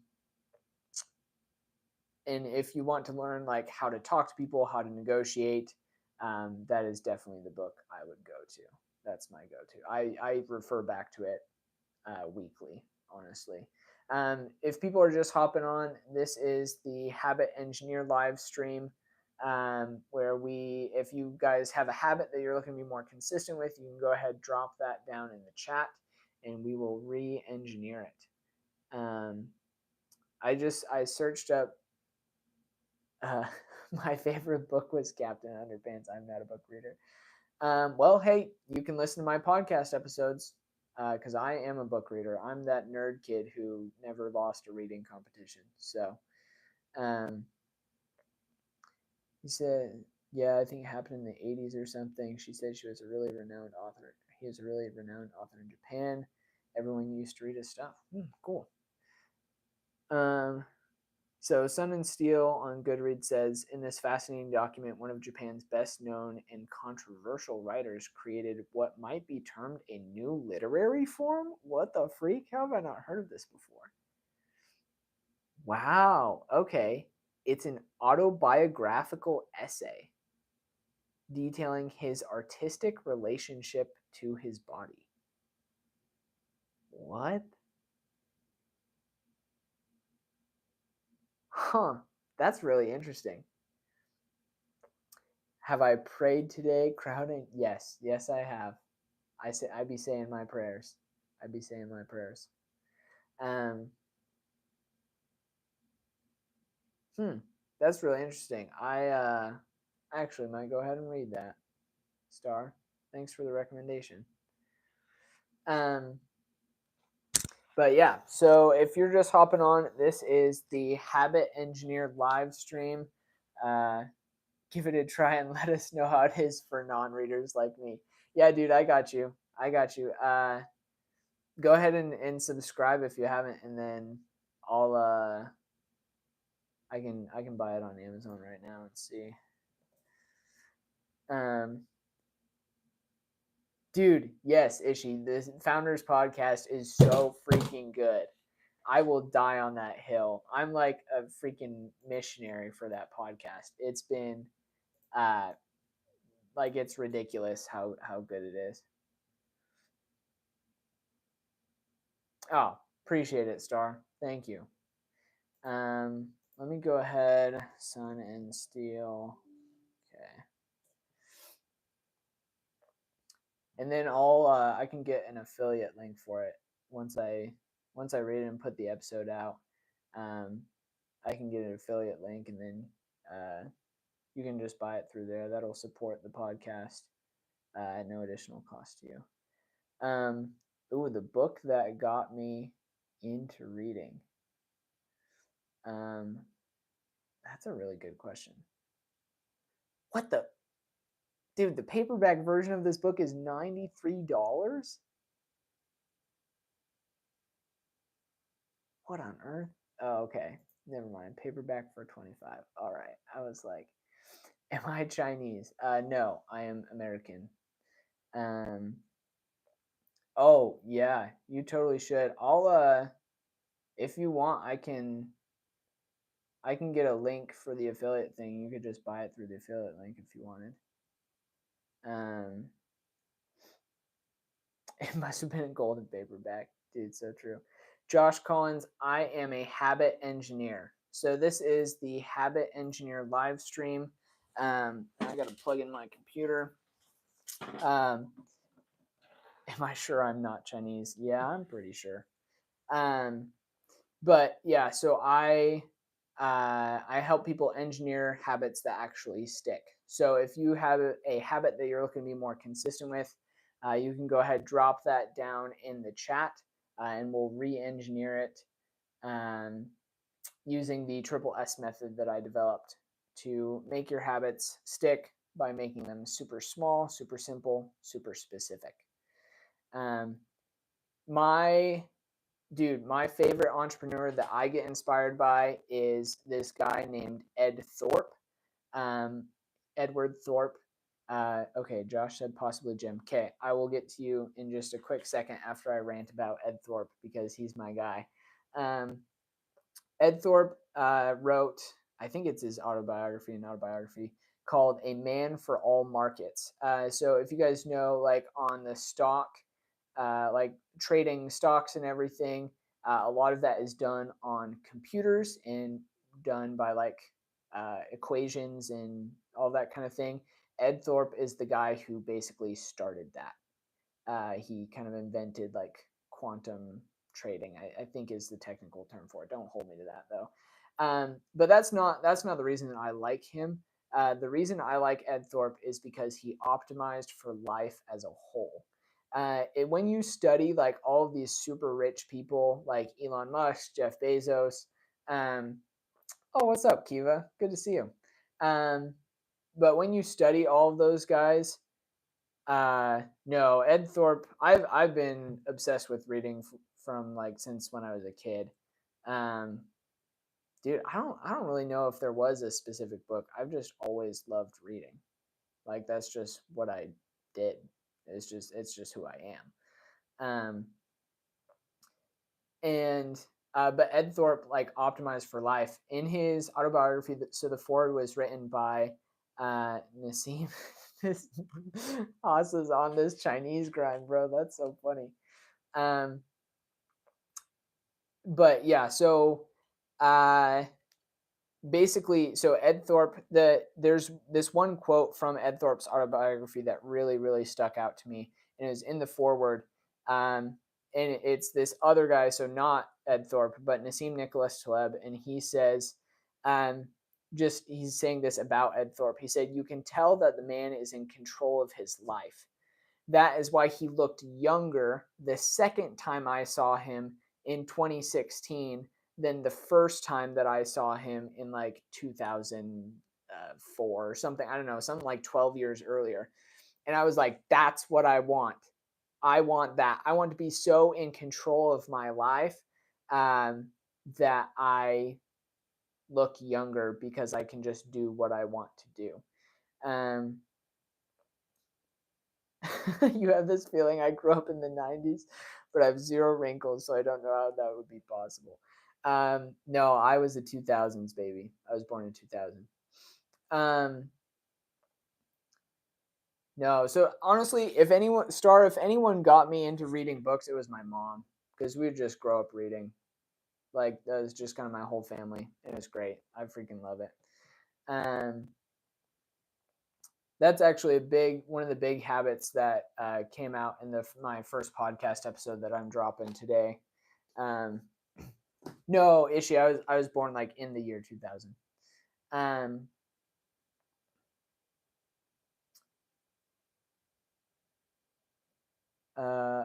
and if you want to learn like how to talk to people, how to negotiate, that is definitely the book I would go to. That's my go-to. I refer back to it weekly, honestly. If people are just hopping on, this is the Habit Engineer live stream, where if you guys have a habit that you're looking to be more consistent with, you can go ahead, drop that down in the chat, and we will re-engineer it. I searched up. Uh, my favorite book was Captain Underpants. I'm not a book reader. Well, hey, you can listen to my podcast episodes because I am a book reader. I'm that nerd kid who never lost a reading competition. So um, he said, yeah, I think it happened in the 80s or something. She said she was a really renowned author. He is a really renowned author in Japan. Everyone used to read his stuff. Cool. So Sun and Steel on Goodreads says, in this fascinating document, one of Japan's best known and controversial writers created what might be termed a new literary form. What the freak? How have I not heard of this before? Wow. Okay. It's an autobiographical essay detailing his artistic relationship to his body. What? Huh. That's really interesting. Have I prayed today, crowding? Yes. Yes, I have. I'd be saying my prayers. I'd be saying my prayers. Um, hmm, that's really interesting. I actually might go ahead and read that. Star, thanks for the recommendation. Um, but yeah, so if you're just hopping on, this is the Habit Engineer live stream. Uh, give it a try and let us know how it is for non-readers like me. Yeah, dude, I got you. I got you. Go ahead and subscribe if you haven't, and then I'll I can buy it on Amazon right now and see. Um, dude, yes, Ishi, the Founders Podcast is so freaking good. I will die on that hill. I'm like a freaking missionary for that podcast. It's been uh like it's ridiculous how good it is. Oh, appreciate it, Star. Thank you. Let me go ahead, Sun and Steel. Okay. and then I can get an affiliate link for it once I read it and put the episode out. I can get an affiliate link, and then you can just buy it through there. That'll support the podcast at no additional cost to you. The book that got me into reading. That's a really good question. What the? Dude, the paperback version of this book is $93? What on earth? Oh, okay. Never mind. Paperback for 25. All right. I was like, am I Chinese? No, I am American. Oh, yeah, you totally should. If you want, I can get a link for the affiliate thing. You could just buy it through the affiliate link if you wanted. It must have been a golden paperback. Dude, so true. Josh Collins, I am a habit engineer. So this is the Habit Engineer live stream. I got to plug in my computer. Am I sure I'm not Chinese? Yeah, I'm pretty sure. But yeah, so I help people engineer habits that actually stick. So if you have a habit that you're looking to be more consistent with, you can go ahead, drop that down in the chat, and we'll re-engineer it using the triple S method that I developed to make your habits stick by making them super small, super simple, super specific. My favorite entrepreneur that I get inspired by is this guy named Ed Thorpe. Edward Thorpe. Okay, Josh said possibly Jim. Okay, I will get to you in just a quick second after I rant about Ed Thorpe because he's my guy. Ed Thorpe wrote, I think it's his autobiography called A Man for All Markets. So if you guys know, like on the stock, like trading stocks and everything, a lot of that is done on computers and done by like equations and all that kind of thing. Ed Thorpe is the guy who basically started that. He kind of invented like quantum trading, I think is the technical term for it. Don't hold me to that though. But that's not the reason that I like him. The reason I like Ed Thorpe is because he optimized for life as a whole. When you study like all of these super rich people like Elon Musk, Jeff Bezos, oh, what's up, Kiva? Good to see you. But when you study all of those guys, no, Ed Thorpe. I've been obsessed with reading from like since when I was a kid. Dude, I don't really know if there was a specific book. I've just always loved reading. Like that's just what I did. It's just who I am. And but Ed Thorpe like optimized for life in his autobiography. So the foreword was written by Nassim. Haas is on this Chinese grind, bro. That's so funny. But yeah, so basically, so Ed Thorpe, there's this one quote from Ed Thorpe's autobiography that really stuck out to me, and it was in the foreword. And it's this other guy, so not Ed Thorpe, but Nassim Nicholas Taleb, and he says, he's saying this about Ed Thorpe. He said, "You can tell that the man is in control of his life. That is why he looked younger the second time I saw him in 2016 than the first time that I saw him in like 2004 or something. I don't know, something like 12 years earlier." And I was like, that's what I want. I want that. I want to be so in control of my life that I look younger because I can just do what I want to do. You have this feeling I grew up in the 90s, but I have zero wrinkles, so I don't know how that would be possible. No, I was a 2000s baby. I was born in 2000. No, so honestly, if anyone got me into reading books, it was my mom because we would just grow up reading. Like that was just kind of my whole family. It was great. I freaking love it. Um, That's actually one of the big habits that came out in my first podcast episode that I'm dropping today. Um, no, Ishi, I was born like in the year 2000. Um,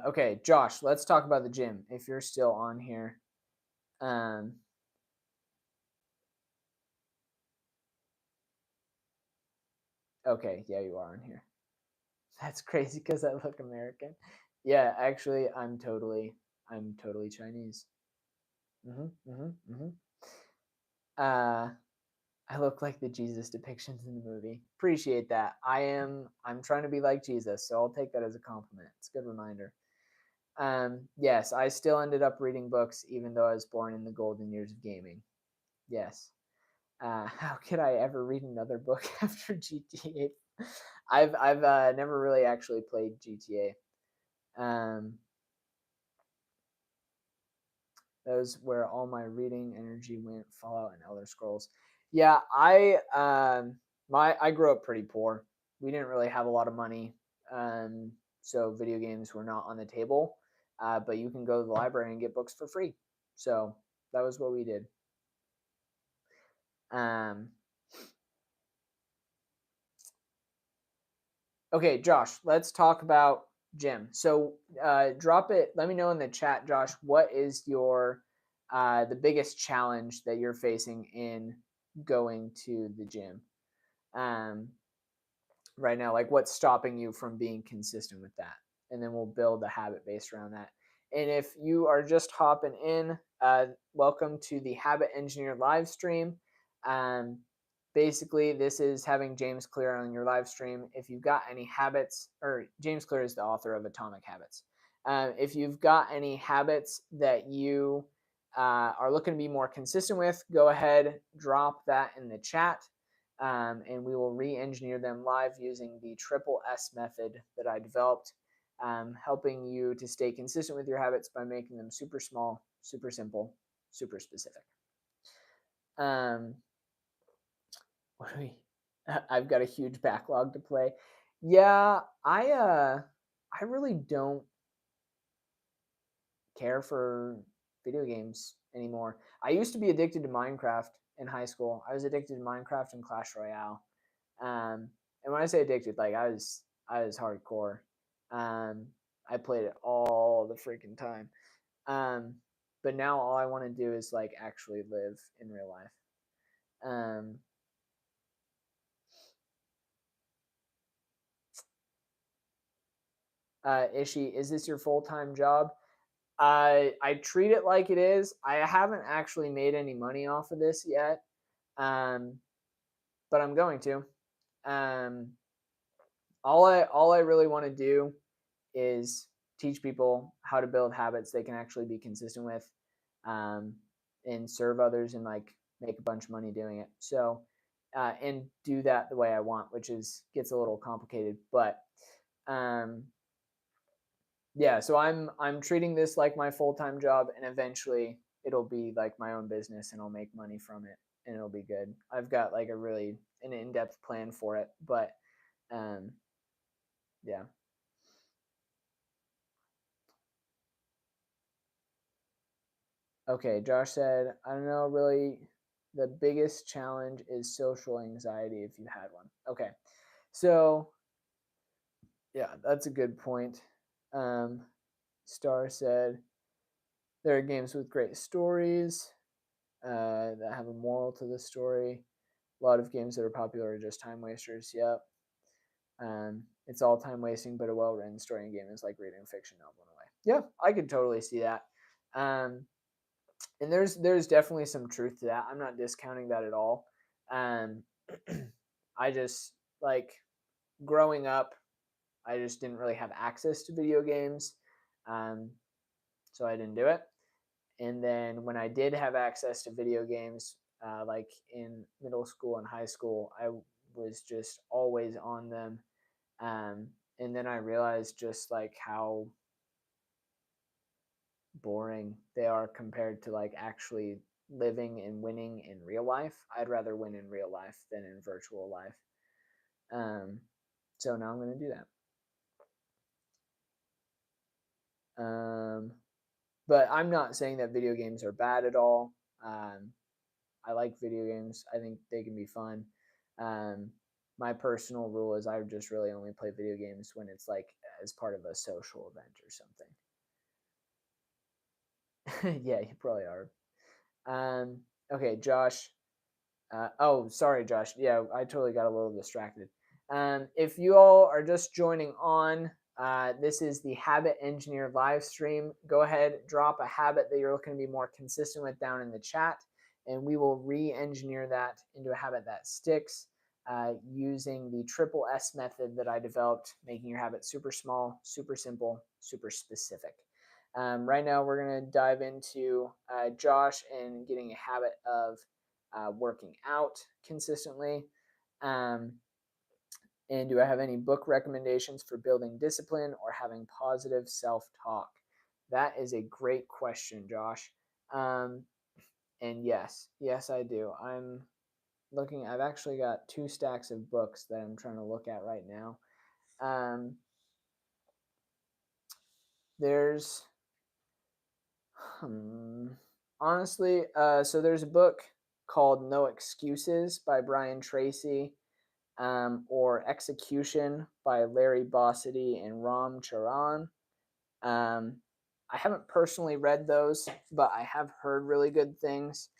okay, Josh, let's talk about the gym if you're still on here. Um, okay, yeah, you are on here. That's crazy because I look American. Yeah, actually, I'm totally Chinese. Mm-hmm, mm-hmm, mm-hmm. Uh, I look like the Jesus depictions in the movie. Appreciate that. I'm trying to be like Jesus, so I'll take that as a compliment. It's a good reminder. Yes, I still ended up reading books even though I was born in the golden years of gaming. Yes. How could I ever read another book after GTA? I've never really actually played GTA. That was where all my reading energy went. Fallout and Elder Scrolls. Yeah, I grew up pretty poor. We didn't really have a lot of money, so video games were not on the table. But you can go to the library and get books for free. So that was what we did. Um, okay, Josh, let's talk about gym. So drop it. Let me know in the chat, Josh. What is your the biggest challenge that you're facing in going to the gym um, right now? Like, what's stopping you from being consistent with that? And then we'll build a habit based around that. And if you are just hopping in, welcome to the Habit Engineer live stream. Um, Basically, this is having James Clear on your live stream. If you've got any habits, or James Clear is the author of Atomic Habits. If you've got any habits that you are looking to be more consistent with, go ahead, drop that in the chat, and we will re-engineer them live using the triple S method that I developed, helping you to stay consistent with your habits by making them super small, super simple, super specific. Um, what do we? I've got a huge backlog to play. Yeah, I really don't care for video games anymore. I used to be addicted to Minecraft in high school. I was addicted to Minecraft and Clash Royale. And when I say addicted, like I was hardcore. Um, I played it all the freaking time. Um, but now all I want to do is like actually live in real life. Um, Ishi, is this your full time job? I treat it like it is. I haven't actually made any money off of this yet, um, but I'm going to. Um, all I really want to do is teach people how to build habits they can actually be consistent with, um, and serve others and like make a bunch of money doing it. So, and do that the way I want, which is gets a little complicated, but um, yeah. So I'm treating this like my full time job, and eventually it'll be like my own business, and I'll make money from it, and it'll be good. I've got like a really an in depth plan for it, but um, yeah. Okay, Josh said, I don't know, really, the biggest challenge is social anxiety if you had one. Okay, so yeah, that's a good point. Um, Star said, there are games with great stories that have a moral to the story. A lot of games that are popular are just time wasters. Yep. It's all time wasting, but a well written story and game is like reading a fiction novel in a way. Yeah, I could totally see that. Um, and there's definitely some truth to that. I'm not discounting that at all. Um, I just like growing up, I just didn't really have access to video games, um, so I didn't do it. And then when I did have access to video games, like in middle school and high school, I was just always on them. And then I realized just like how boring they are compared to like actually living and winning in real life. I'd rather win in real life than in virtual life. Um, So now I'm going to do that. But I'm not saying that video games are bad at all. I like video games. I think they can be fun. My personal rule is I just really only play video games when it's like as part of a social event or something. Yeah, you probably are. Okay, Josh. Oh, sorry, Josh. Yeah, I totally got a little distracted. If you all are just joining on, this is the Habit Engineer live stream. Go ahead, drop a habit that you're looking to be more consistent with down in the chat, and we will re-engineer that into a habit that sticks using the triple S method that I developed, making your habit super small, super simple, super specific. Right now, we're going to dive into Josh and getting a habit of working out consistently. And do I have any book recommendations for building discipline or having positive self-talk? That is a great question, Josh. And yes, I do. I'm looking. I've actually got 2 stacks of books that I'm trying to look at right now. There's honestly, so there's a book called No Excuses by Brian Tracy, or Execution by Larry Bossidy and Ram Charan. I haven't personally read those, but I have heard really good things.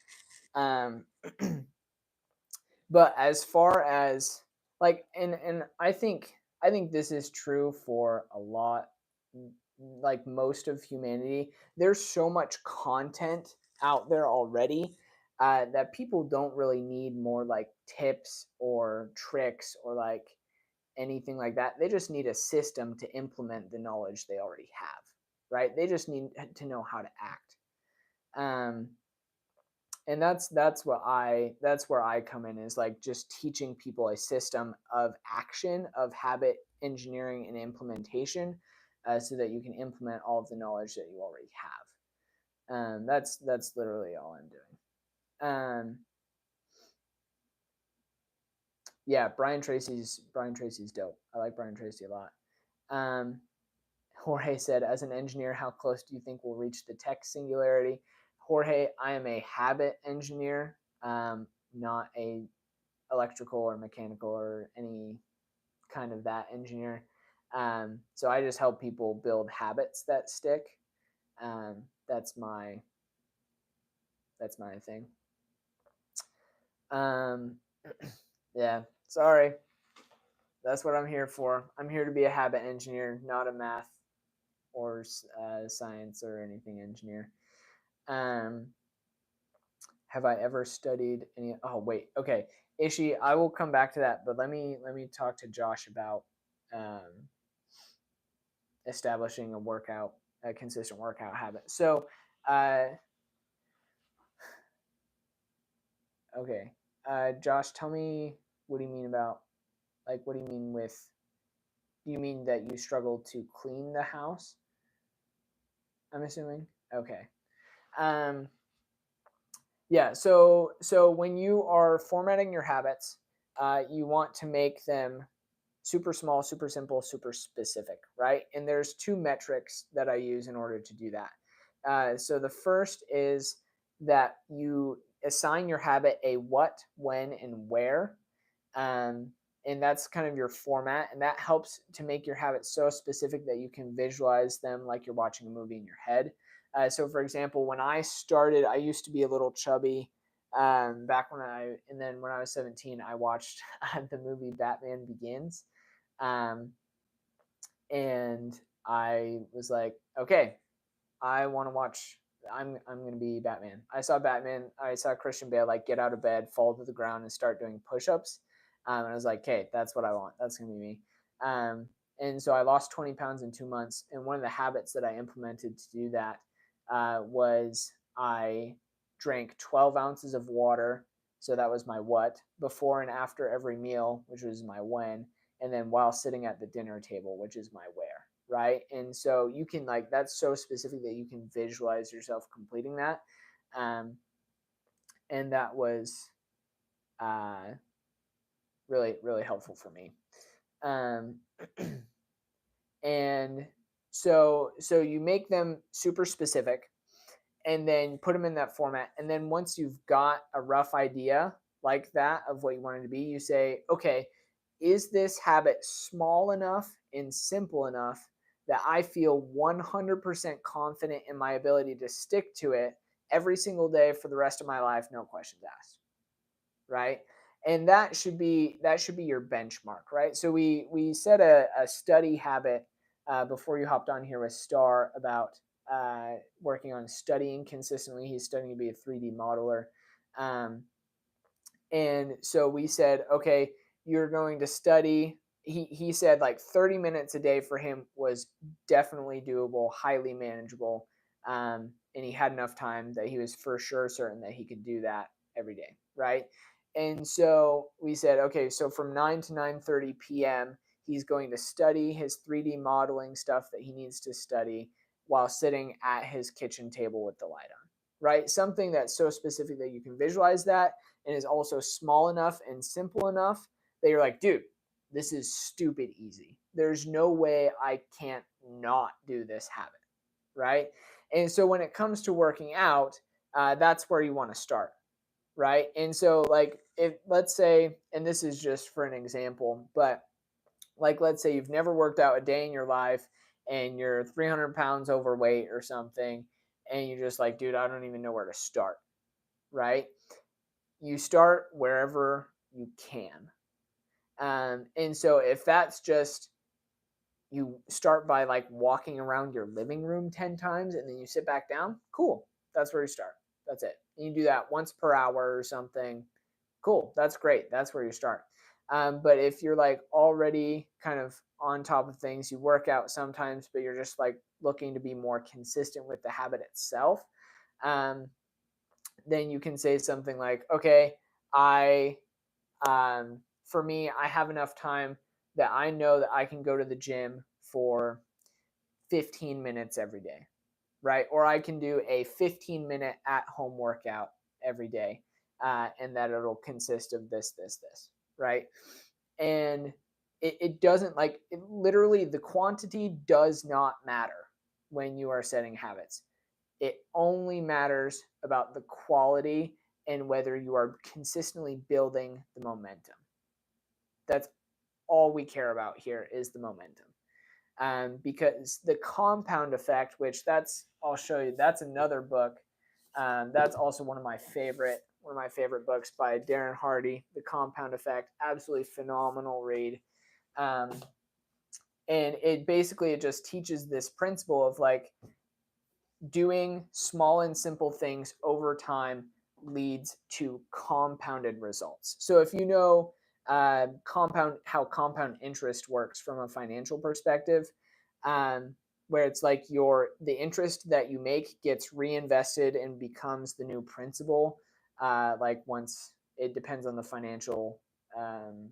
But as far as like, and I think this is true for a lot, like most of humanity. There's so much content out there already that people don't really need more like tips or tricks or like anything like that. They just need a system to implement the knowledge they already have, right? They just need to know how to act. And that's where I come in, is like just teaching people a system of action, of habit engineering and implementation, so that you can implement all of the knowledge that you already have. That's literally all I'm doing. Yeah, Brian Tracy's dope. I like Brian Tracy a lot. Jorge said, as an engineer, how close do you think we'll reach the tech singularity? Jorge, I am a habit engineer, not a electrical or mechanical or any kind of that engineer. So I just help people build habits that stick. That's my thing. Yeah, sorry. That's what I'm here for. I'm here to be a habit engineer, not a math or science or anything engineer. Have I ever studied any? Oh wait, okay, Ishi, I will come back to that, but let me talk to Josh about establishing a consistent workout habit. So, okay, Josh, tell me, what do you mean about, like, what do you mean with? Do you mean that you struggle to clean the house? I'm assuming. Okay. Yeah. So when you are formatting your habits, you want to make them super small, super simple, super specific, right? And there's 2 metrics that I use in order to do that. So the first is that you assign your habit a what, when, and where. And that's kind of your format. And that helps to make your habits so specific that you can visualize them like you're watching a movie in your head. So for example, when I started, I used to be a little chubby. And then when I was 17, I watched the movie Batman Begins. And I was like, okay, I want to watch. I'm going to be Batman. I saw Batman. I saw Christian Bale like get out of bed, fall to the ground, and start doing push-ups. And I was like, okay, that's what I want. That's going to be me. And so I lost 20 pounds in 2 months. And one of the habits that I implemented to do that was I drank 12 ounces of water. So that was my what, before and after every meal, which was my when, and then while sitting at the dinner table, which is my where, right? And so you can, like, that's so specific that you can visualize yourself completing that. And that was really, really helpful for me. Um, and so you make them super specific, and then put them in that format. And then once you've got a rough idea like that of what you want it to be, you say, okay, is this habit small enough and simple enough that I feel 100% confident in my ability to stick to it every single day for the rest of my life, no questions asked, right? And that should be your benchmark, right? So we set a study habit before you hopped on here with Star about working on studying consistently. He's studying to be a 3D modeler. Um, and so we said, okay, you're going to study. He said like 30 minutes a day for him was definitely doable, highly manageable. And he had enough time that he was for sure certain that he could do that every day, right? And so we said, okay, so from 9 to 9:30 p.m., he's going to study his 3D modeling stuff that he needs to study while sitting at his kitchen table with the light on, right? Something that's so specific that you can visualize that and is also small enough and simple enough that you're like, dude, this is stupid easy. There's no way I can't not do this habit, right? And so when it comes to working out, that's where you want to start, right? And so, like, if let's say, and this is just for an example, but like, let's say you've never worked out a day in your life and you're 300 pounds overweight or something, and you're just like, dude, I don't even know where to start, right? You start wherever you can. And so if that's just you start by like walking around your living room 10 times and then you sit back down, cool. That's where you start. That's it. And you do that once per hour or something. Cool. That's great. That's where you start. But if you're like already kind of on top of things, you work out sometimes, but you're just like looking to be more consistent with the habit itself, um, then you can say something like, okay, I for me, I have enough time that I know that I can go to the gym for 15 minutes every day, right? Or I can do a 15-minute at home workout every day, and that it'll consist of this, right? And it doesn't like it, literally, the quantity does not matter when you are setting habits. It only matters about the quality and whether you are consistently building the momentum. That's all we care about here is the momentum. Because the compound effect, which that's I'll show you, that's another book. That's also one of my favorite books by Darren Hardy. The Compound Effect, absolutely phenomenal read. Um, and it just teaches this principle of like doing small and simple things over time leads to compounded results. So if you know how compound interest works from a financial perspective, where it's like the interest that you make gets reinvested and becomes the new principal. Like once it depends on the financial um,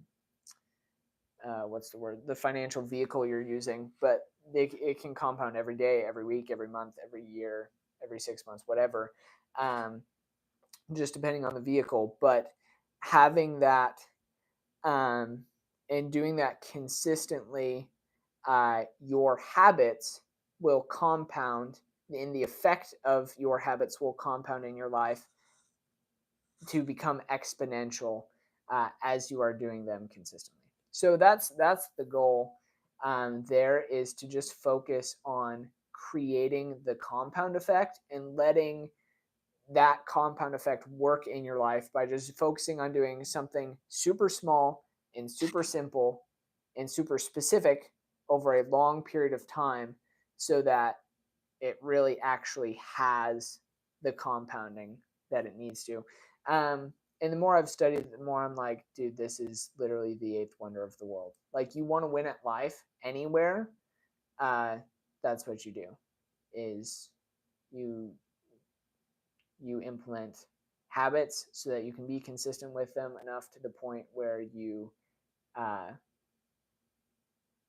what's the word, the financial vehicle you're using, but it can compound every day, every week, every month, every year, every 6 months, whatever, um, just depending on the vehicle. But having that um, and doing that consistently, your habits will compound, and the effect of your habits will compound in your life to become exponential as you are doing them consistently. So that's the goal. There is to just focus on creating the compound effect and letting that compound effect work in your life by just focusing on doing something super small and super simple and super specific over a long period of time so that it really actually has the compounding that it needs to. And the more I've studied, the more I'm like, dude, this is literally the eighth wonder of the world. Like, you want to win at life anywhere, uh, that's what you do. Is you you implement habits so that you can be consistent with them enough to the point where you uh,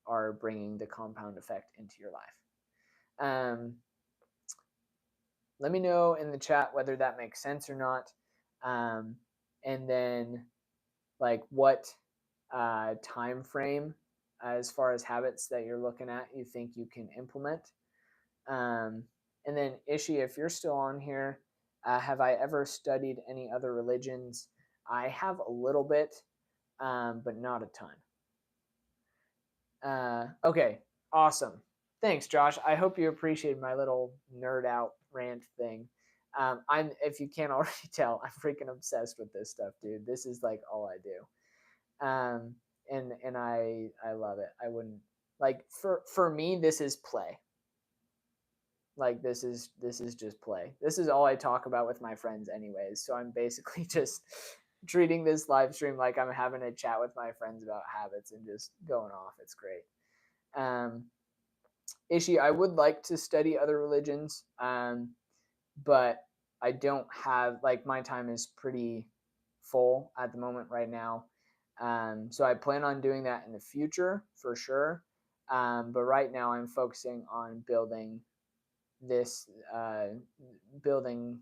are bringing the compound effect into your life. Um, Let me know in the chat whether that makes sense or not. Um, and then, like, what time frame as far as habits that you're looking at you think you can implement. And then Ishi, if you're still on here, have I ever studied any other religions? I have a little bit, but not a ton. Okay, awesome. Thanks, Josh. I hope you appreciated my little nerd out rant thing. I'm, if you can't already tell, I'm freaking obsessed with this stuff, dude. This is like all I do. And I love it. I wouldn't like for me. This is play. Like this is just play. This is all I talk about with my friends, anyways. So I'm basically just treating this live stream like I'm having a chat with my friends about habits and just going off. It's great. Um, Ishi, I would like to study other religions, but I don't have like my time is pretty full at the moment right now. So I plan on doing that in the future for sure. But right now I'm focusing on this uh, building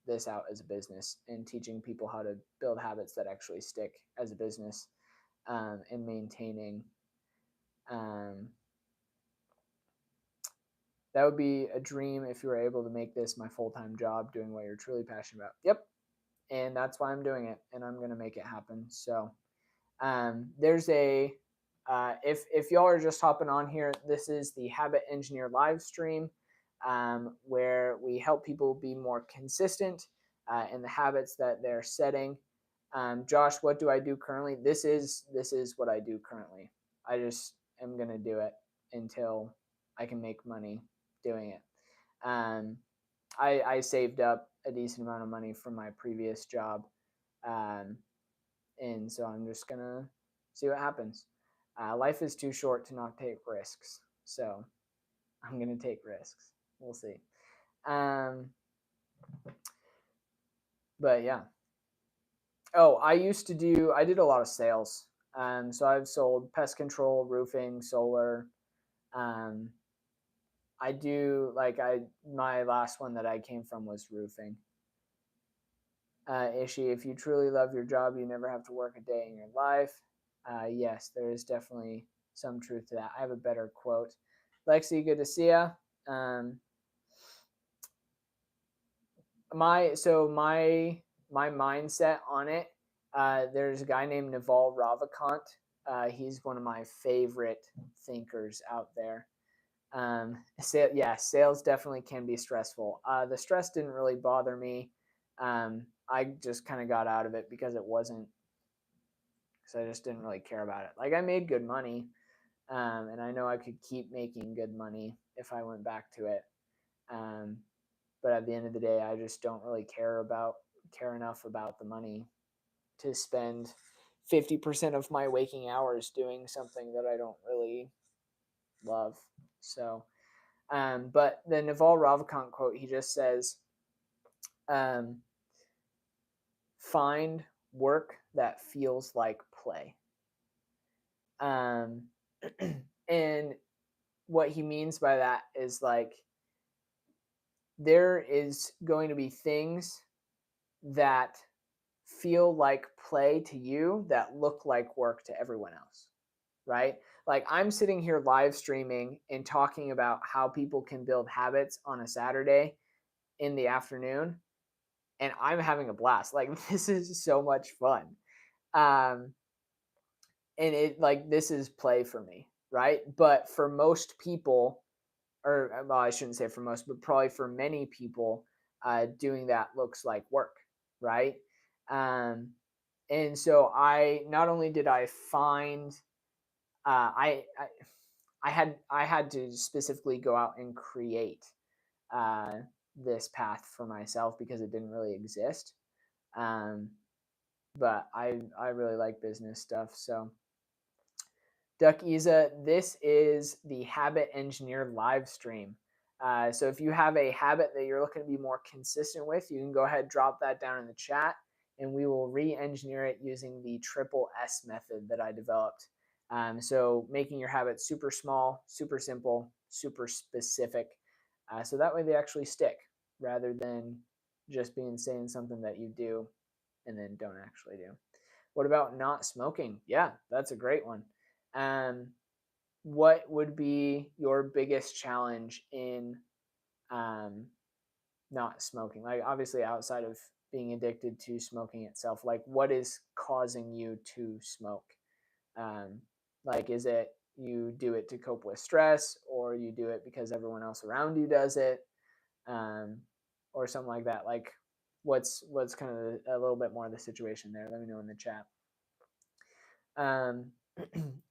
this out as a business and teaching people how to build habits that actually stick as a business, and maintaining. Um, that would be a dream if you were able to make this my full-time job, doing what you're truly passionate about. Yep, and that's why I'm doing it, and I'm gonna make it happen. So there's a if y'all are just hopping on here, this is the Habit Engineer live stream, where we help people be more consistent in the habits that they're setting. Josh, what do I do currently? This is what I do currently. I just am gonna do it until I can make money doing it. Um, I saved up a decent amount of money from my previous job, um, and so I'm just gonna see what happens. Life is too short to not take risks, so I'm gonna take risks. We'll see. Um, but yeah. Oh, I did a lot of sales. So I've sold pest control, roofing, solar. Um, I do like my last one that I came from was roofing. Ishi, if you truly love your job, you never have to work a day in your life. Yes, there is definitely some truth to that. I have a better quote. Lexi, good to see you. Um, my mindset on it. There's a guy named Naval Ravikant. He's one of my favorite thinkers out there. Yeah, sales definitely can be stressful. The stress didn't really bother me. I just kind of got out of it because it wasn't, because I just didn't really care about it. Like I made good money, and I know I could keep making good money if I went back to it. Um, but at the end of the day, I just don't really care enough about the money to spend 50% of my waking hours doing something that I don't really love. So, but the Naval Ravikant quote, he just says, um, "Find work that feels like play." Um, and what he means by that is like there is going to be things that feel like play to you that look like work to everyone else, right? Like I'm sitting here live streaming and talking about how people can build habits on a Saturday in the afternoon, and I'm having a blast. Like this is so much fun. Um, and it like this is play for me, right? But for most people, or well, I shouldn't say for most, but probably for many people, doing that looks like work, right? Um, and so I not only did I find I I had to specifically go out and create uh, this path for myself because it didn't really exist. Um, but I really like business stuff. So Duck Isa, this is the Habit Engineer live stream. So if you have a habit that you're looking to be more consistent with, you can go ahead drop that down in the chat, and we will re-engineer it using the triple S method that I developed. So making your habits super small, super simple, super specific, so that way they actually stick, rather than just being saying something that you do and then don't actually do. What about not smoking? Yeah, that's a great one. Um, what would be your biggest challenge in not smoking? Like, obviously, outside of being addicted to smoking itself, like, what is causing you to smoke? Um, like, is it you do it to cope with stress, or you do it because everyone else around you does it, um, or something like that? Like, what's kind of a little bit more of the situation there? Let me know in the chat. And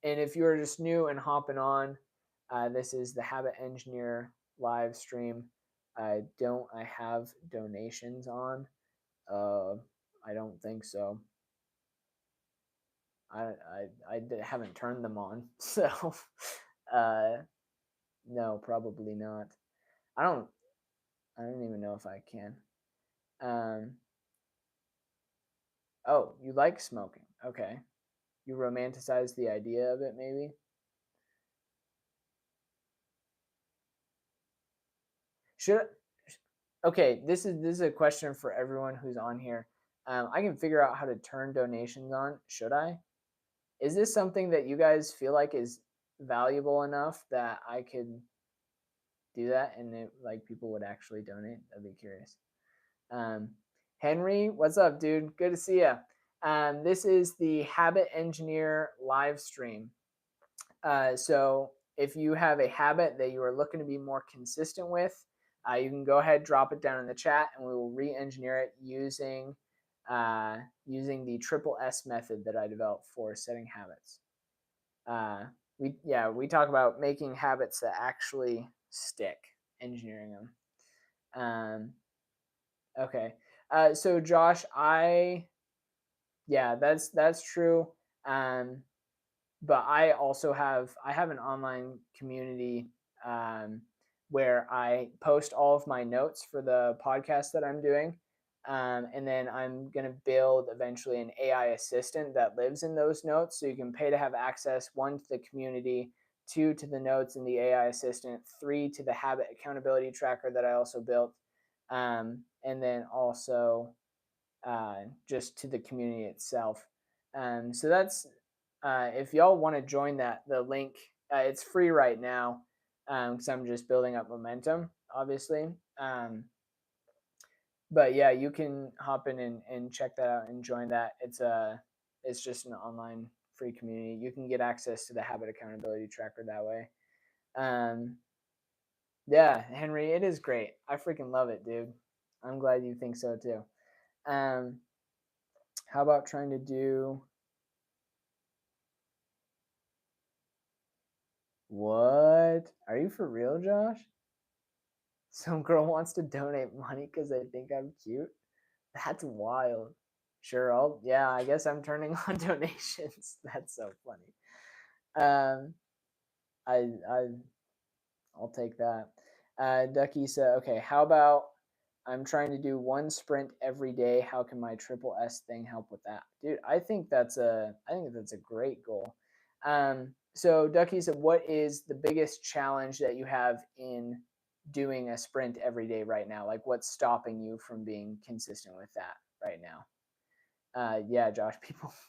if you're just new and hopping on, this is the Habit Engineer live stream. Don't I have donations on? I don't think so. I haven't turned them on, so no, probably not. I don't I don't even know if I can. Um, oh, you like smoking? Okay, you romanticize the idea of it, maybe. Should Okay, this is a question for everyone who's on here. I can figure out how to turn donations on. Should I? Is this something that you guys feel like is valuable enough that I could do that and like people would actually donate? I'd be curious. Um, Henry, what's up, dude? Good to see you. This is the Habit Engineer live stream. So if you have a habit that you are looking to be more consistent with, you can go ahead, drop it down in the chat, and we will re-engineer it using the triple S method that I developed for setting habits. We talk about making habits that actually stick, engineering them. Okay. So Josh, that's true. But I also have an online community where I post all of my notes for the podcast that I'm doing. And then I'm going to build eventually an AI assistant that lives in those notes. So you can pay to have access, 1, to the community, 2, to the notes in the AI assistant, 3, to the habit accountability tracker that I also built. And then also just to the community itself. So that's if y'all want to join that, the link, it's free right now because I'm just building up momentum, obviously. But yeah, you can hop in and check that out and join that. It's just an online free community. You can get access to the habit accountability tracker that way. Yeah, Henry, it is great. I freaking love it, dude. I'm glad you think so too. Um, how about trying to do what? Are you for real, Josh? Some girl wants to donate money because they think I'm cute. That's wild. Sure, I guess I'm turning on donations. That's so funny. Um, I I'll take that. Ducky said, okay, how about I'm trying to do 1 sprint every day. How can my triple S thing help with that? Dude, I think that's a great goal. So Ducky said, what is the biggest challenge that you have in doing a sprint every day right now? Like, what's stopping you from being consistent with that right now? Yeah, Josh,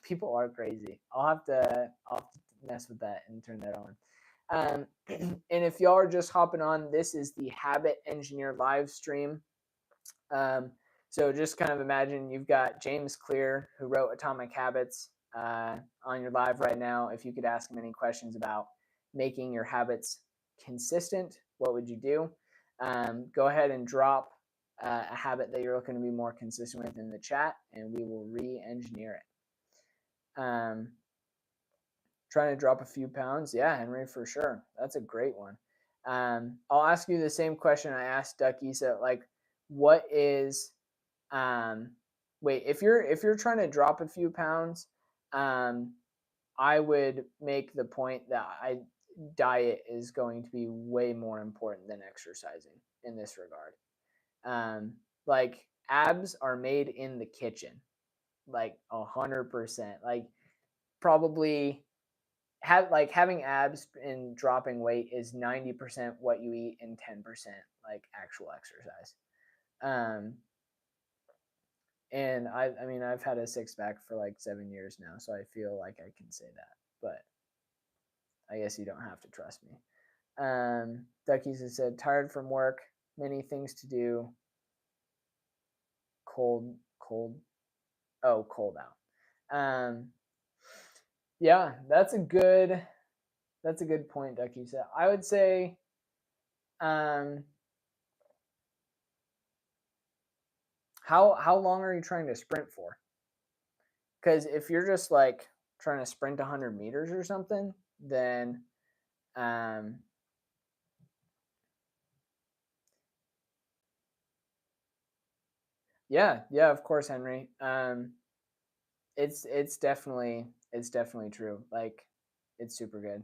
people are crazy. I'll have to mess with that and turn that on. And if y'all are just hopping on, this is the Habit Engineer live stream. So just kind of imagine you've got James Clear, who wrote Atomic Habits, on your live right now. If you could ask him any questions about making your habits consistent, what would you do? Go ahead and drop a habit that you're looking to be more consistent with in the chat, and we will re-engineer it. Trying to drop a few pounds. Yeah, Henry, for sure. That's a great one. I'll ask you the same question I asked Ducky. So, like, what is wait, if you're trying to drop a few pounds, I would make the point that diet is going to be way more important than exercising in this regard. Like, abs are made in the kitchen, like 100%. Like, probably having abs and dropping weight is 90% what you eat and 10% like actual exercise. And I mean, I've had a 6-pack for like 7 years now, so I feel like I can say that. But I guess you don't have to trust me. Duckies has said, tired from work, many things to do. Cold out. Yeah, that's a good point, Ducky. So I would say, how long are you trying to sprint for? Because if you're just like trying to sprint 100 meters or something, then yeah, of course, Henry. It's definitely true. Like, it's super good.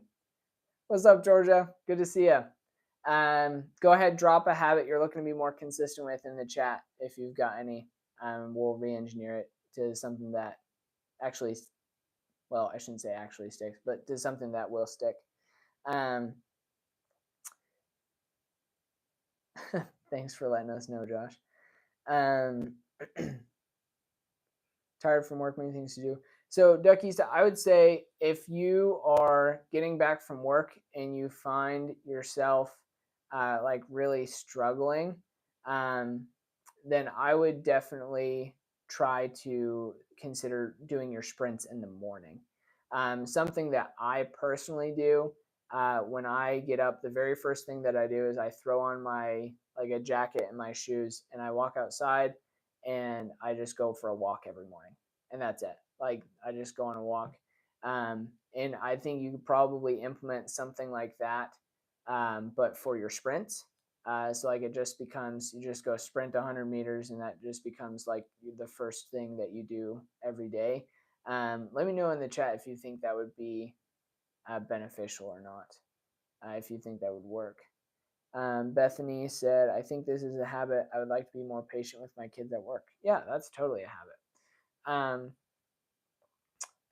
What's up, Georgia? Good to see you. Go ahead, drop a habit you're looking to be more consistent with in the chat if you've got any. We'll re-engineer it to something that actually, well, I shouldn't say actually sticks, but to something that will stick. Thanks for letting us know, Josh. Tired from work, many things to do. So, Duckies, I would say if you are getting back from work and you find yourself like really struggling, then I would definitely try to consider doing your sprints in the morning. Something that I personally do when I get up, the very first thing that I do is I throw on my like a jacket and my shoes, and I walk outside and I just go for a walk every morning, and that's it. Like, I just go on a walk, and I think you could probably implement something like that, but for your sprints. So like it just becomes, you just go sprint 100 meters, and that just becomes like the first thing that you do every day. Let me know in the chat if you think that would be beneficial or not, if you think that would work. Bethany said, I think this is a habit. I would like to be more patient with my kids at work. Yeah, that's totally a habit.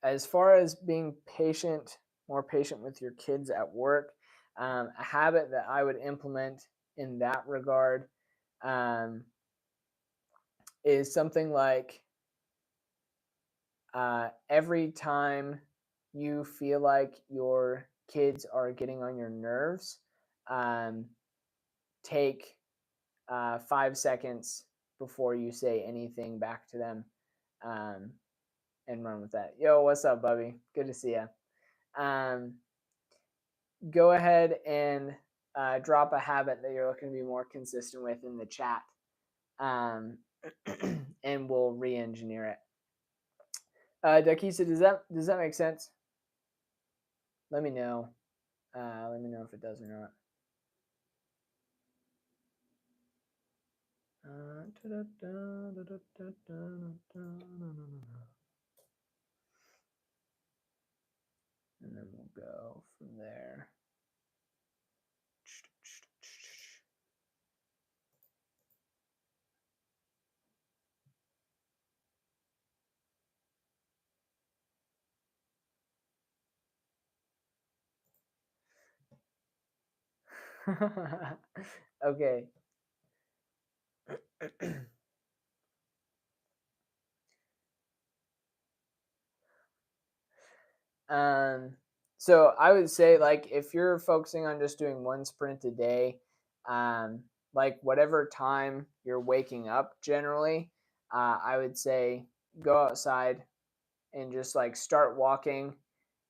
As far as being more patient with your kids at work, a habit that I would implement in that regard is something like every time you feel like your kids are getting on your nerves, take 5 seconds before you say anything back to them, and run with that. Yo, what's up, Bubby? Good to see you. Go ahead and drop a habit that you're looking to be more consistent with in the chat, and we'll re-engineer it. Dakisa, does that make sense? Let me know. Let me know if it does or not. And then we'll go from there. Okay. So I would say, like, if you're focusing on just doing one sprint a day, like whatever time you're waking up generally, I would say go outside and just like start walking,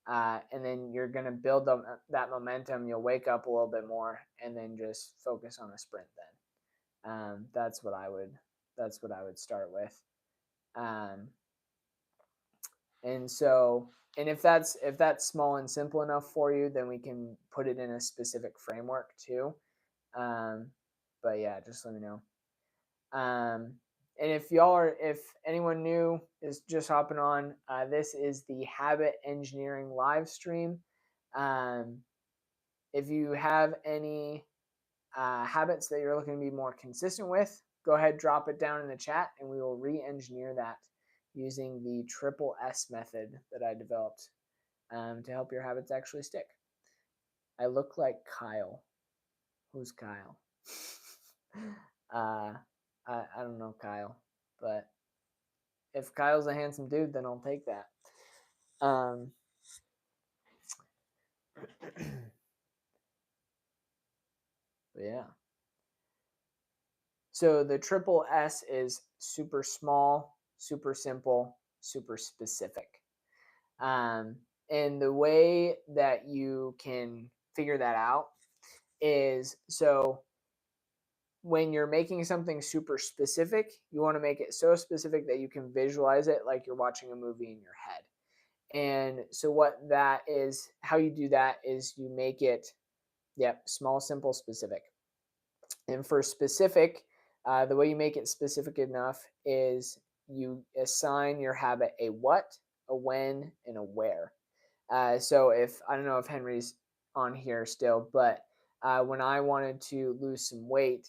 and then you're gonna build that momentum. You'll wake up a little bit more, and then just focus on a sprint. Then that's what I would start with. And so, and if that's small and simple enough for you, then we can put it in a specific framework too. But yeah, just let me know. And if anyone new is just hopping on, this is the Habit Engineering live stream. If you have any habits that you're looking to be more consistent with, go ahead, drop it down in the chat, and we will re-engineer that using the triple S method that I developed to help your habits actually stick. I look like Kyle. Who's Kyle? I don't know Kyle, but if Kyle's a handsome dude, then I'll take that. But yeah. So the triple S is super small, super simple, super specific. Um, and the way that you can figure that out is, so when you're making something super specific, you want to make it so specific that you can visualize it like you're watching a movie in your head. And so what that is, how you do that is you make it, small, simple, specific. And for specific, the way you make it specific enough is you assign your habit a what, a when, and a where. So if I don't know if Henry's on here still, but when I wanted to lose some weight,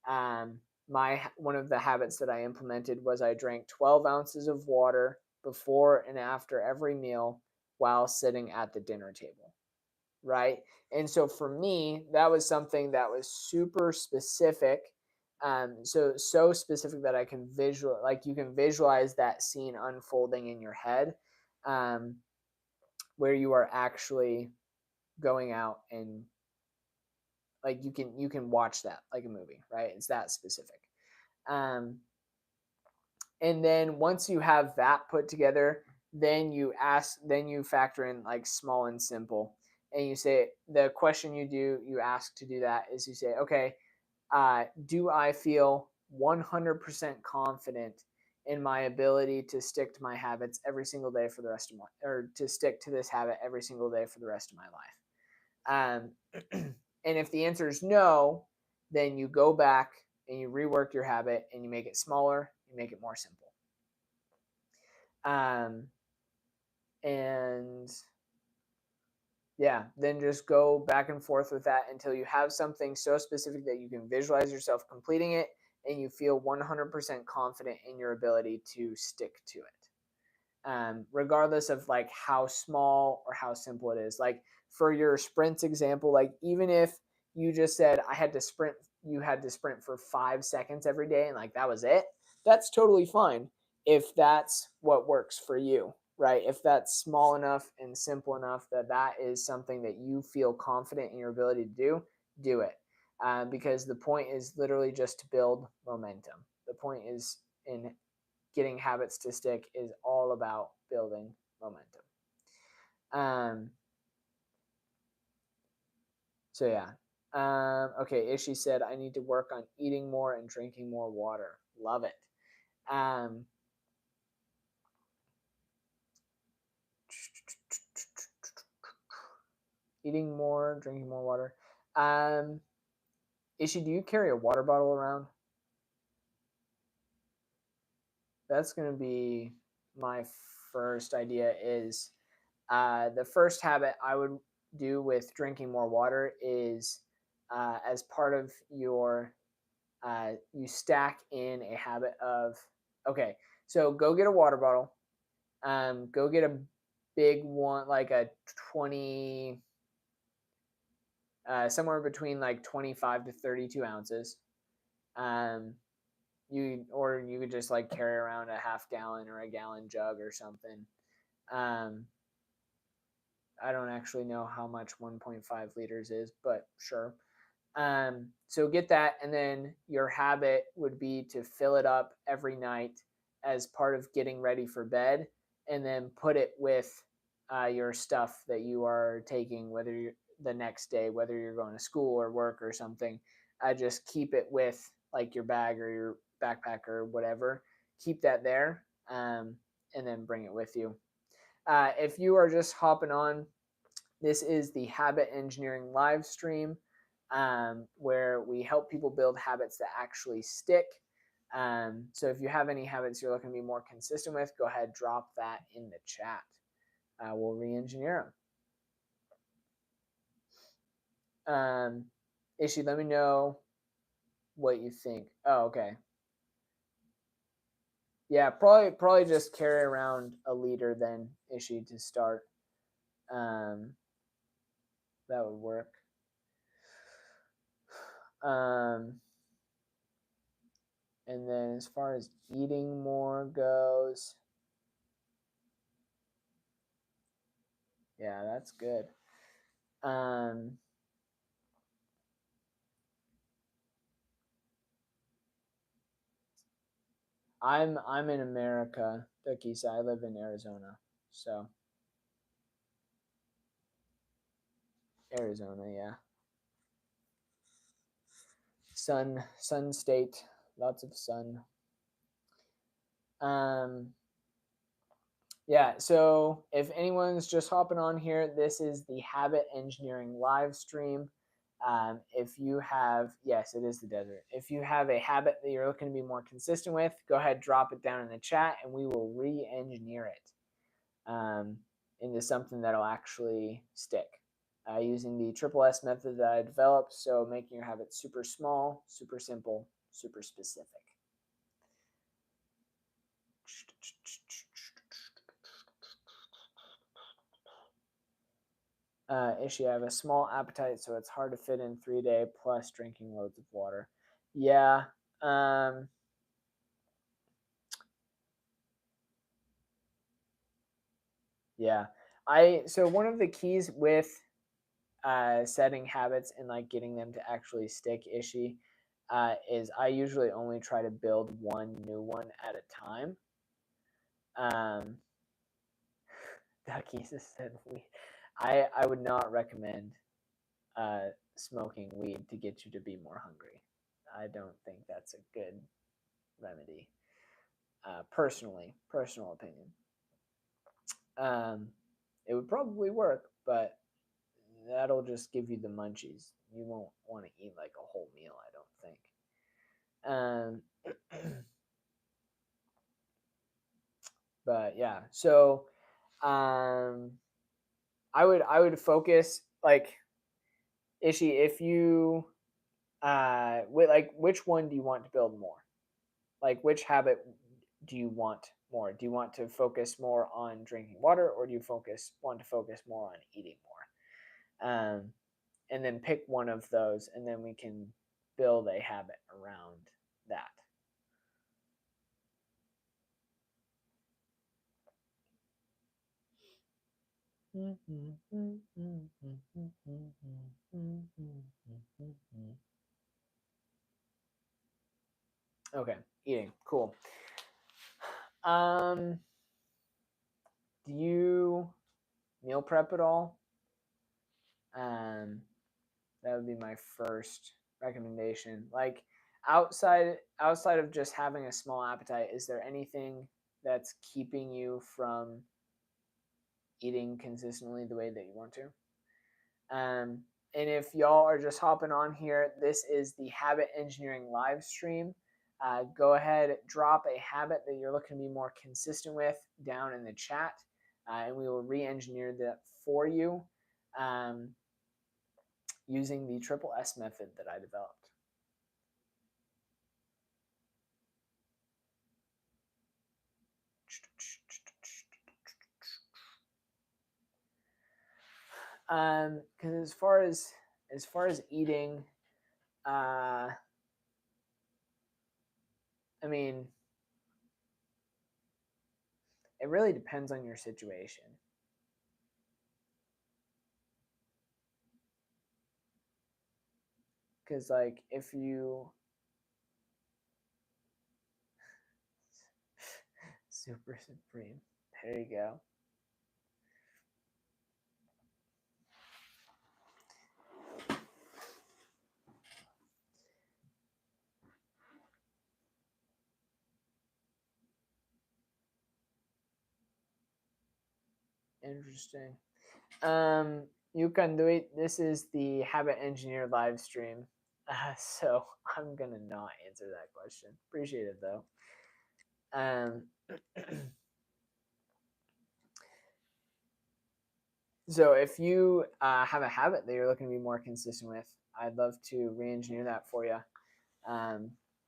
my one of the habits that I implemented was I drank 12 ounces of water before and after every meal while sitting at the dinner table, right? And so for me, that was something that was super specific. So specific that I can like you can visualize that scene unfolding in your head, um, where you are actually going out and like you can watch that like a movie, right? It's that specific. Um, and then once you have that put together, then you factor in like small and simple, and you say the question you ask to do that is you say, okay, do I feel 100% confident in my ability to stick to my habits every single day for the rest of my, or to stick to this habit every single day for the rest of my life? And if the answer is no, then you go back and you rework your habit and you make it smaller, you make it more simple. Um, and yeah, then just go back and forth with that until you have something so specific that you can visualize yourself completing it and you feel 100% confident in your ability to stick to it. Regardless of like how small or how simple it is. Like for your sprints example, like even if you just said you had to sprint for 5 seconds every day and like that was it, that's totally fine if that's what works for you, right? If that's small enough and simple enough that that is something that you feel confident in your ability to do it. Because the point is literally just to build momentum. The point is in getting habits to stick is all about building momentum. Um, so yeah. Okay, Ishi said I need to work on eating more and drinking more water. Love it. Um, eating more, drinking more water. Um, Ishi, do you carry a water bottle around? That's gonna be my first idea. Is the first habit I would do with drinking more water is as part of your you stack in a habit of, okay, so go get a water bottle, go get a big one like a 20, somewhere between like 25 to 32 ounces. You could just like carry around a half gallon or a gallon jug or something. um, I don't actually know how much 1.5 liters is, but sure. So get that, and then your habit would be to fill it up every night as part of getting ready for bed, and then put it with your stuff that you are taking, whether you're the next day, whether you're going to school or work or something. Just keep it with like your bag or your backpack or whatever. Keep that there, and then bring it with you. If you are just hopping on, this is the Habit Engineering live stream, where we help people build habits that actually stick. So if you have any habits you're looking to be more consistent with, go ahead, drop that in the chat. We'll re-engineer them. Ishi, let me know what you think. Oh, okay. Yeah, probably just carry around a liter then, Ishi, to start. Um, that would work. Um, and then as far as eating more goes, yeah, that's good. Um, I'm in America, Dakisa. I live in Arizona, so Arizona, yeah. Sun state, lots of sun. Um, yeah. So if anyone's just hopping on here, this is the Habit Engineering live stream. If you have, yes, it is the desert. If you have a habit that you're looking to be more consistent with, go ahead, drop it down in the chat, and we will re-engineer it into something that'll actually stick. Using the triple S method that I developed, so making your habits super small, super simple, super specific. Issue, I have a small appetite, so it's hard to fit in 3 day plus drinking loads of water. Yeah. Yeah. So one of the keys with setting habits and like getting them to actually stick, Ishi, is I usually only try to build one new one at a time. Ducky said weed. I would not recommend smoking weed to get you to be more hungry. I don't think that's a good remedy. Personal opinion. It would probably work, but that'll just give you the munchies. You won't want to eat like a whole meal, I don't think. But yeah, so I would focus like Ishi, if you like which one do you want to build more? Like which habit do you want more? Do you want to focus more on drinking water, or do you want to focus more on eating more? And then pick one of those, and then we can build a habit around that. Okay, eating, cool. Do you meal prep at all? That would be my first recommendation. Like outside of just having a small appetite, is there anything that's keeping you from eating consistently the way that you want to? And if y'all are just hopping on here, this is the Habit Engineering live stream. Go ahead, drop a habit that you're looking to be more consistent with down in the chat, and we will re-engineer that for you using the triple S method that I developed. Because as far as eating, I mean, it really depends on your situation. Because like if you super supreme, there you go. Interesting. You can do it. This is the Habit Engineer live stream. So I'm gonna not answer that question. Appreciate it though. So if you have a habit that you're looking to be more consistent with, I'd love to re-engineer that for you.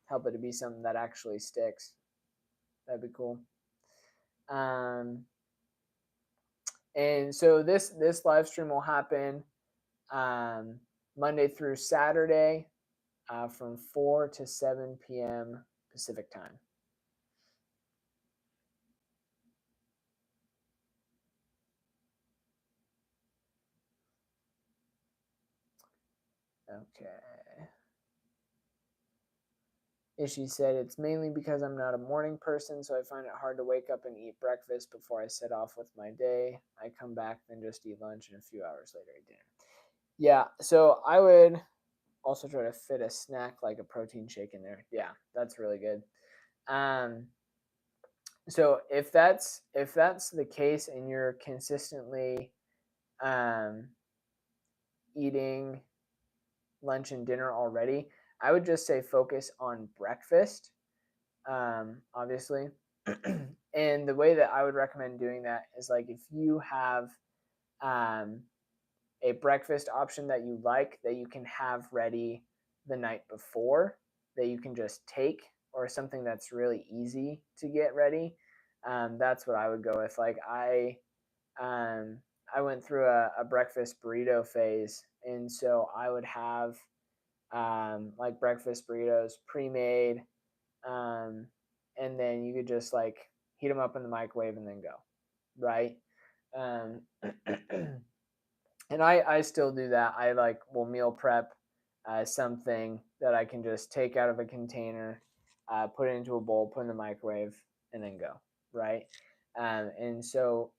Help it to be something that actually sticks. That'd be cool. And so this live stream will happen Monday through Saturday from 4 to 7 p.m. Pacific time. Okay. Ishi said, it's mainly because I'm not a morning person, so I find it hard to wake up and eat breakfast before I set off with my day. I come back, then just eat lunch, and a few hours later eat dinner. Yeah, so I would also try to fit a snack like a protein shake in there. Yeah, that's really good. So if that's the case and you're consistently um, eating lunch and dinner already, I would just say focus on breakfast, obviously. And the way that I would recommend doing that is like if you have um, a breakfast option that you like that you can have ready the night before that you can just take, or something that's really easy to get ready. That's what I would go with. Like um, I went through a breakfast burrito phase, and so I would have like breakfast burritos pre-made, um, and then you could just like heat them up in the microwave and then go, right? Um, and I still do that. I like will meal prep something that I can just take out of a container, put it into a bowl, put in the microwave, and then go, right? And so,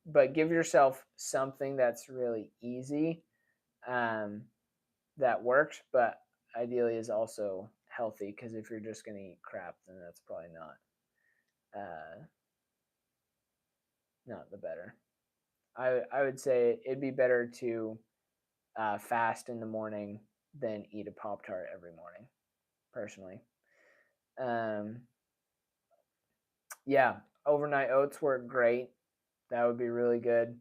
but give yourself something that's really easy, um, that works, but ideally is also healthy. Because if you're just gonna eat crap, then that's probably uh, not the better. I would say it'd be better to fast in the morning than eat a Pop Tart every morning, personally. Um, yeah, overnight oats work great. That would be really good.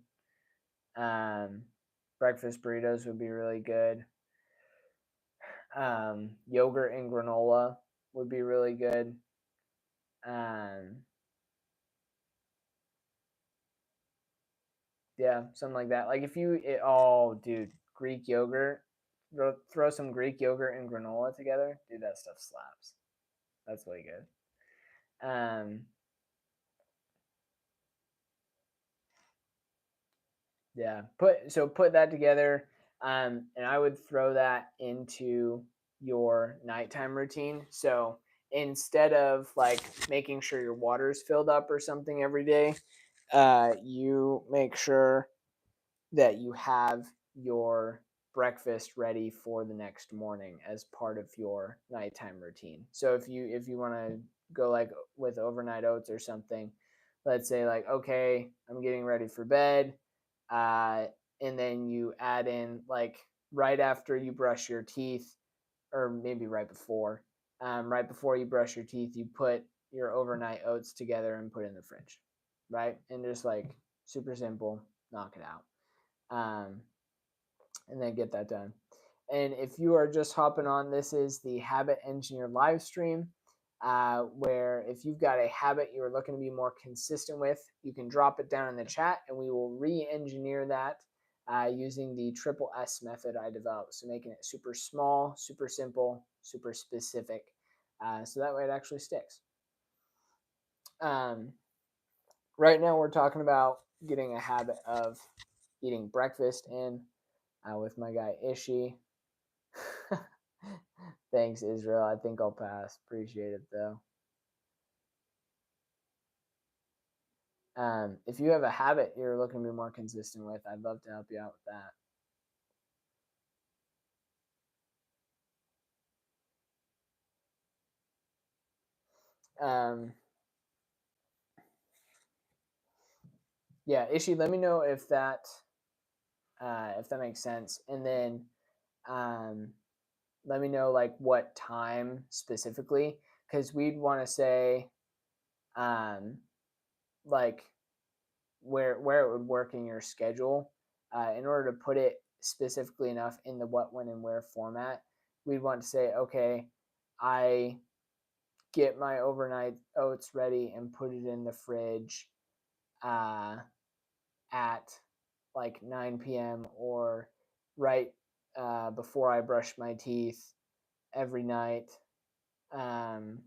Um, breakfast burritos would be really good. Yogurt and granola would be really good. Um, yeah, something like that. Like if oh, dude, Greek yogurt, throw some Greek yogurt and granola together, dude, that stuff slaps. That's really good. Yeah, put that together, and I would throw that into your nighttime routine. So instead of like making sure your water's filled up or something every day, you make sure that you have your breakfast ready for the next morning as part of your nighttime routine. So if you want to go like with overnight oats or something, let's say like, okay, I'm getting ready for bed, uh, and then you add in like right after you brush your teeth, or maybe right before you brush your teeth, you put your overnight oats together and put it in the fridge, right? And just like super simple, knock it out, and then get that done. And if you are just hopping on, this is the Habit Engineer live stream, where if you've got a habit you're looking to be more consistent with, you can drop it down in the chat and we will re-engineer that using the triple S method I developed. So making it super small, super simple, super specific, so that way it actually sticks. Um, right now we're talking about getting a habit of eating breakfast in with my guy Ishi. Thanks, Israel. I think I'll pass. Appreciate it though. If you have a habit you're looking to be more consistent with, I'd love to help you out with that. Yeah, Ishi, let me know if that makes sense, and then um, let me know like what time specifically, because we'd want to say um, like where it would work in your schedule. In order to put it specifically enough in the what, when, and where format, we'd want to say, okay, I get my overnight oats ready and put it in the fridge uh, at like 9 p.m. or right before I brush my teeth every night, um,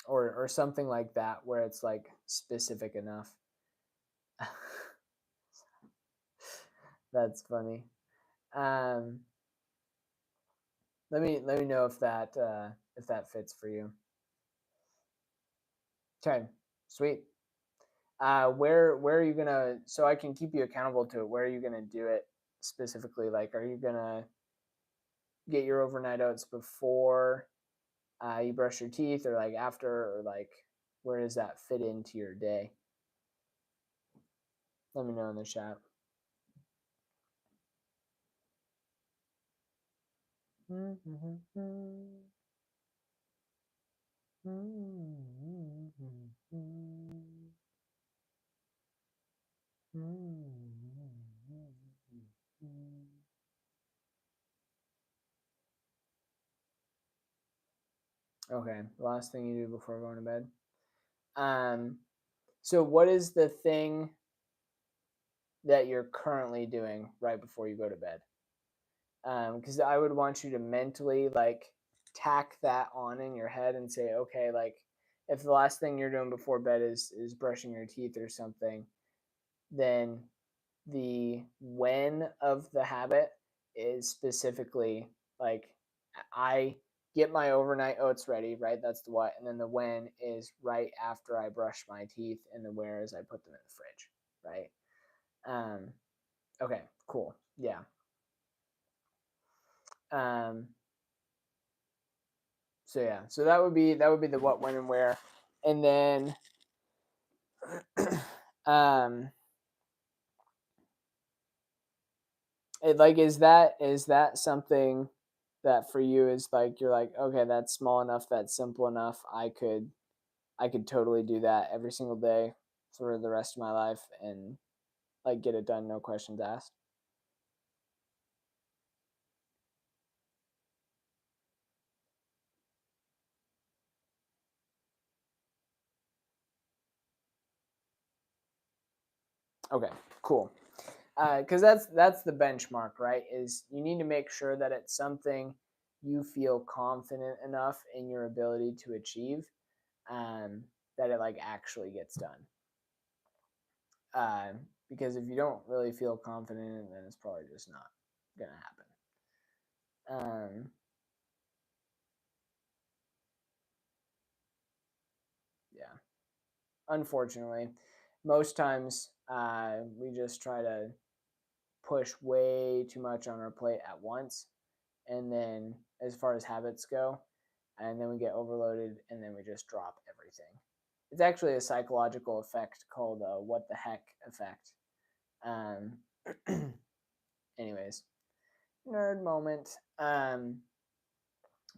or something like that, where it's like specific enough. That's funny. Let me know if that fits for you. Okay, sweet. Where are you gonna, so I can keep you accountable to it? Where are you gonna do it specifically? Like, are you gonna get your overnight oats before you brush your teeth, or like after, or like where does that fit into your day? Let me know in the chat. Okay, last thing you do before going to bed. So what is the thing that you're currently doing right before you go to bed? Because I would want you to mentally like tack that on in your head and say, okay, like if the last thing you're doing before bed is brushing your teeth or something, then the when of the habit is specifically like I get my overnight oats ready, right? That's the what, and then the when is right after I brush my teeth, and the where is I put them in the fridge, right? Okay, cool, yeah. So yeah, so that would be the what, when, and where, and then like is that something that for you is like you're like, okay, that's small enough, that's simple enough, I could totally do that every single day for the rest of my life and like get it done, no questions asked? Okay, cool. Because that's the benchmark, right? Is you need to make sure that it's something you feel confident enough in your ability to achieve, that it like actually gets done. Because if you don't really feel confident in it, then it's probably just not gonna happen. Yeah, unfortunately, most times we just try to push way too much on our plate at once, and then as far as habits go, and then we get overloaded, and then we just drop everything. It's actually a psychological effect called what the heck effect. Um, anyways, nerd moment.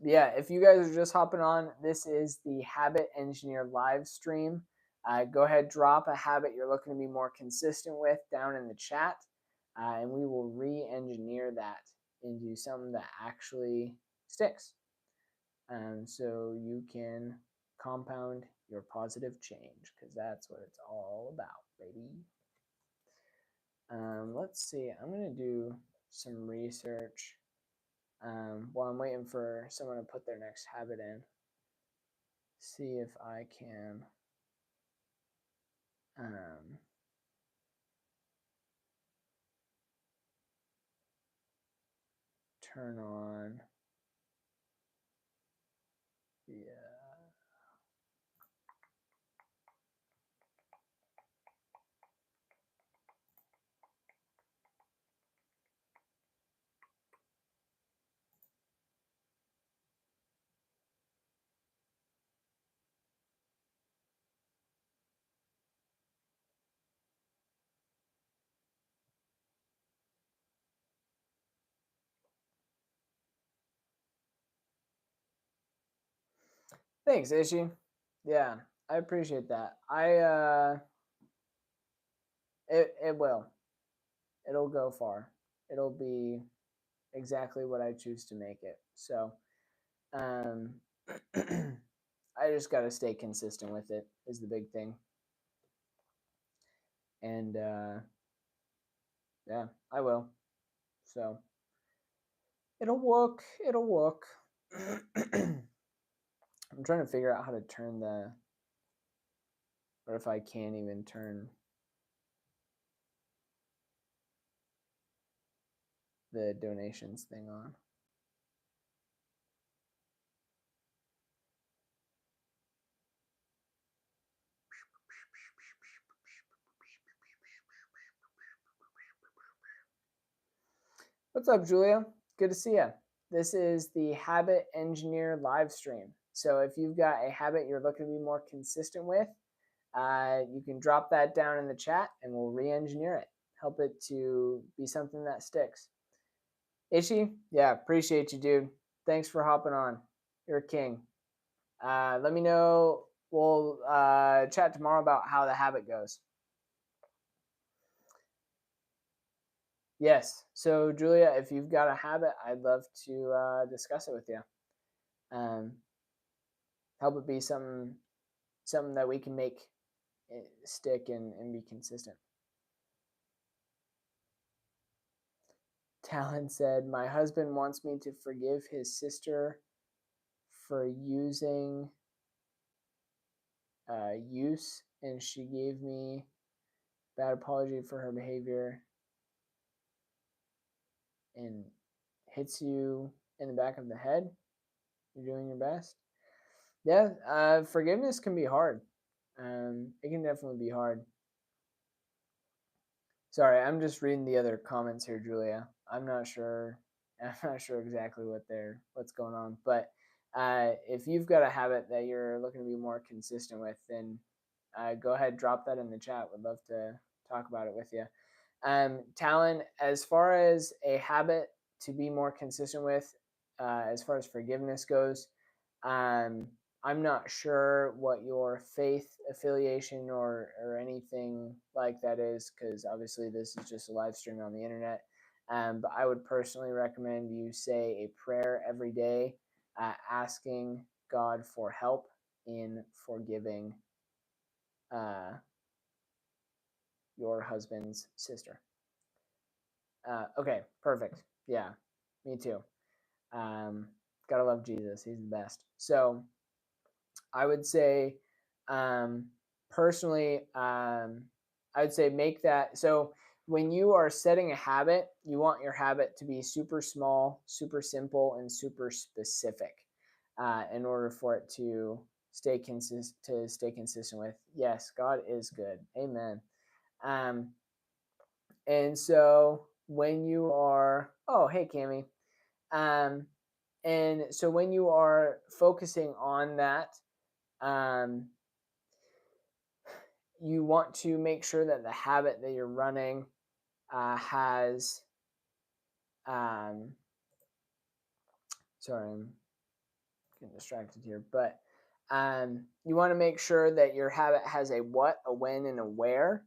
Yeah, if you guys are just hopping on, this is the Habit Engineer live stream. Go ahead, drop a habit you're looking to be more consistent with down in the chat, and we will re-engineer that into something that actually sticks. So you can compound your positive change, because that's what it's all about, baby. Let's see, I'm going to do some research while I'm waiting for someone to put their next habit in. See if I can turn on the Thanks, Ishi. Yeah, I appreciate that. It will. It'll go far. It'll be exactly what I choose to make it. So, um, I just got to stay consistent with it is the big thing. And yeah, I will. So, it'll work. It'll work. I'm trying to figure out how to turn or if I can't even turn. the donations thing on. What's up, Julia? Good to see you. This is the Habit Engineer live stream. So if you've got a habit you're looking to be more consistent with, you can drop that down in the chat and we'll re-engineer it. Help it to be something that sticks. Ishi, yeah, appreciate you, dude. Thanks for hopping on. You're a king. Let me know. We'll chat tomorrow about how the habit goes. Yes. So, Julia, if you've got a habit, I'd love to discuss it with you. Help it be something that we can make stick and be consistent. Talon said, "My husband wants me to forgive his sister for using use, and she gave me bad apology for her behavior and hits you in the back of the head. You're doing your best." Yeah, forgiveness can be hard. It can definitely be hard. Sorry, I'm just reading the other comments here, Julia. I'm not sure exactly what's going on. But if you've got a habit that you're looking to be more consistent with, then go ahead, drop that in the chat. Would love to talk about it with you. Talon, as far as a habit to be more consistent with, as far as forgiveness goes, I'm not sure what your faith affiliation or anything like that is, because obviously this is just a live stream on the internet. But I would personally recommend you say a prayer every day, asking God for help in forgiving your husband's sister. Okay, perfect. Yeah, me too. Gotta love Jesus. He's the best. So I would say, personally, I would say make that. So when you are setting a habit, you want your habit to be super small, super simple, and super specific, in order for it to stay consistent with. Yes, God is good. Amen. And so when you are, oh, hey, Cami. And so when you are focusing on that, you want to make sure that the habit that you're running has, sorry, I'm getting distracted here, but you want to make sure that your habit has a what, a when, and a where.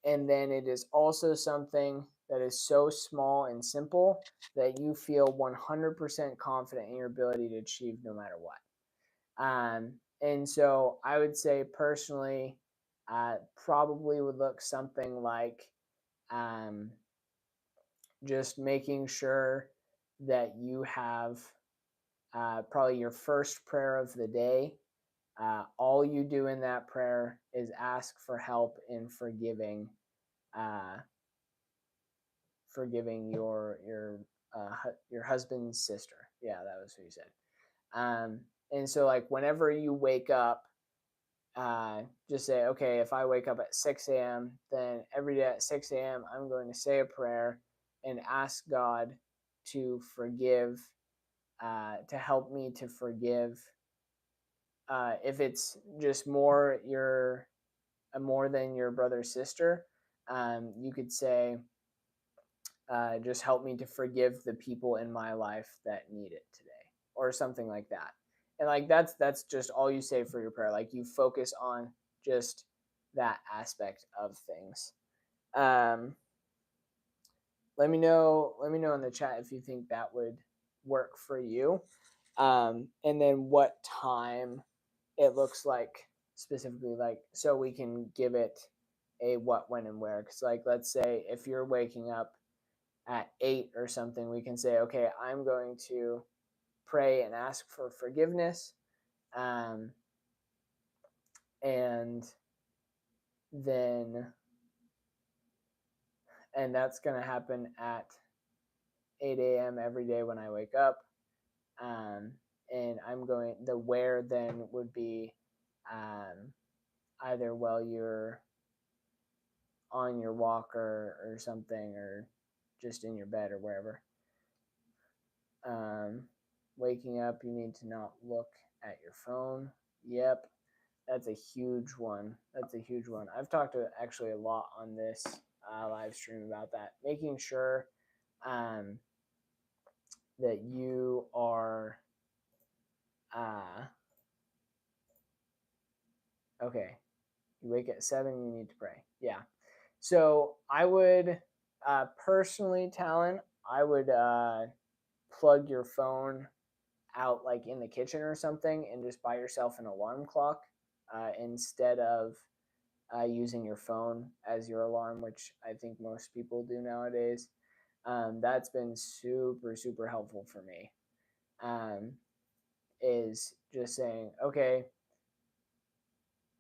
And then it is also something that is so small and simple that you feel 100% confident in your ability to achieve no matter what. And so I would say personally, probably would look something like just making sure that you have probably your first prayer of the day. All you do in that prayer is ask for help in forgiving your husband's sister. Yeah, that was who you said. And so like whenever you wake up, just say, okay, if I wake up at 6 a.m., then every day at 6 a.m., I'm going to say a prayer and ask God to forgive, to help me to forgive. If it's just more than your brother or sister, you could say, just help me to forgive the people in my life that need it today, or something like that. And like that's just all you say for your prayer. Like you focus on just that aspect of things. Let me know in the chat if you think that would work for you. And then what time it looks like specifically, like so we can give it a what, when, and where. Because like let's say if you're waking up at 8 or something, we can say, okay, I'm going to pray and ask for forgiveness, and then that's going to happen at 8 a.m. every day when I wake up. And the where then would be either while you're on your walk or something, or just in your bed or wherever. Waking up, you need to not look at your phone. Yep, that's a huge one. That's a huge one. I've talked actually a lot on this live stream about that. Making sure that you are okay. You wake at 7, you need to pray. Yeah. So I would personally, Talon, I would plug your phone out like in the kitchen or something and just buy yourself an alarm clock instead of using your phone as your alarm, which I think most people do nowadays. That's been super, super helpful for me. Is just saying, okay,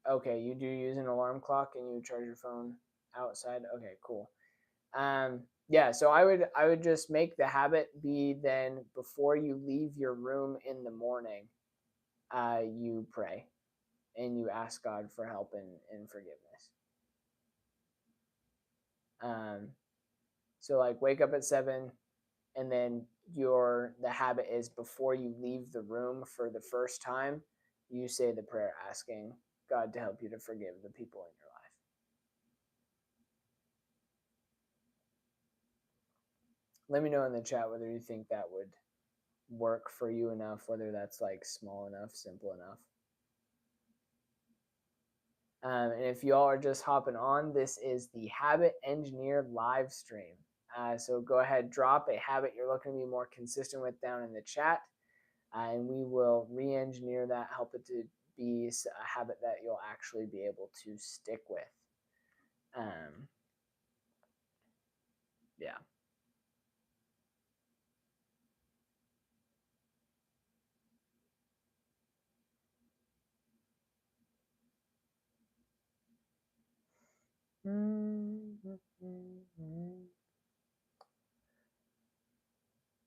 you do use an alarm clock and you charge your phone outside. Okay, cool. Yeah, so I would just make the habit be then before you leave your room in the morning, you pray and you ask God for help and forgiveness. So like wake up at 7, and then the habit is before you leave the room for the first time, you say the prayer asking God to help you to forgive the people in your life. Let me know in the chat whether you think that would work for you enough, whether that's like small enough, simple enough. And if you all are just hopping on, this is the Habit Engineer live stream. So go ahead, drop a habit you're looking to be more consistent with down in the chat, and we will re-engineer that, help it to be a habit that you'll actually be able to stick with. Yeah.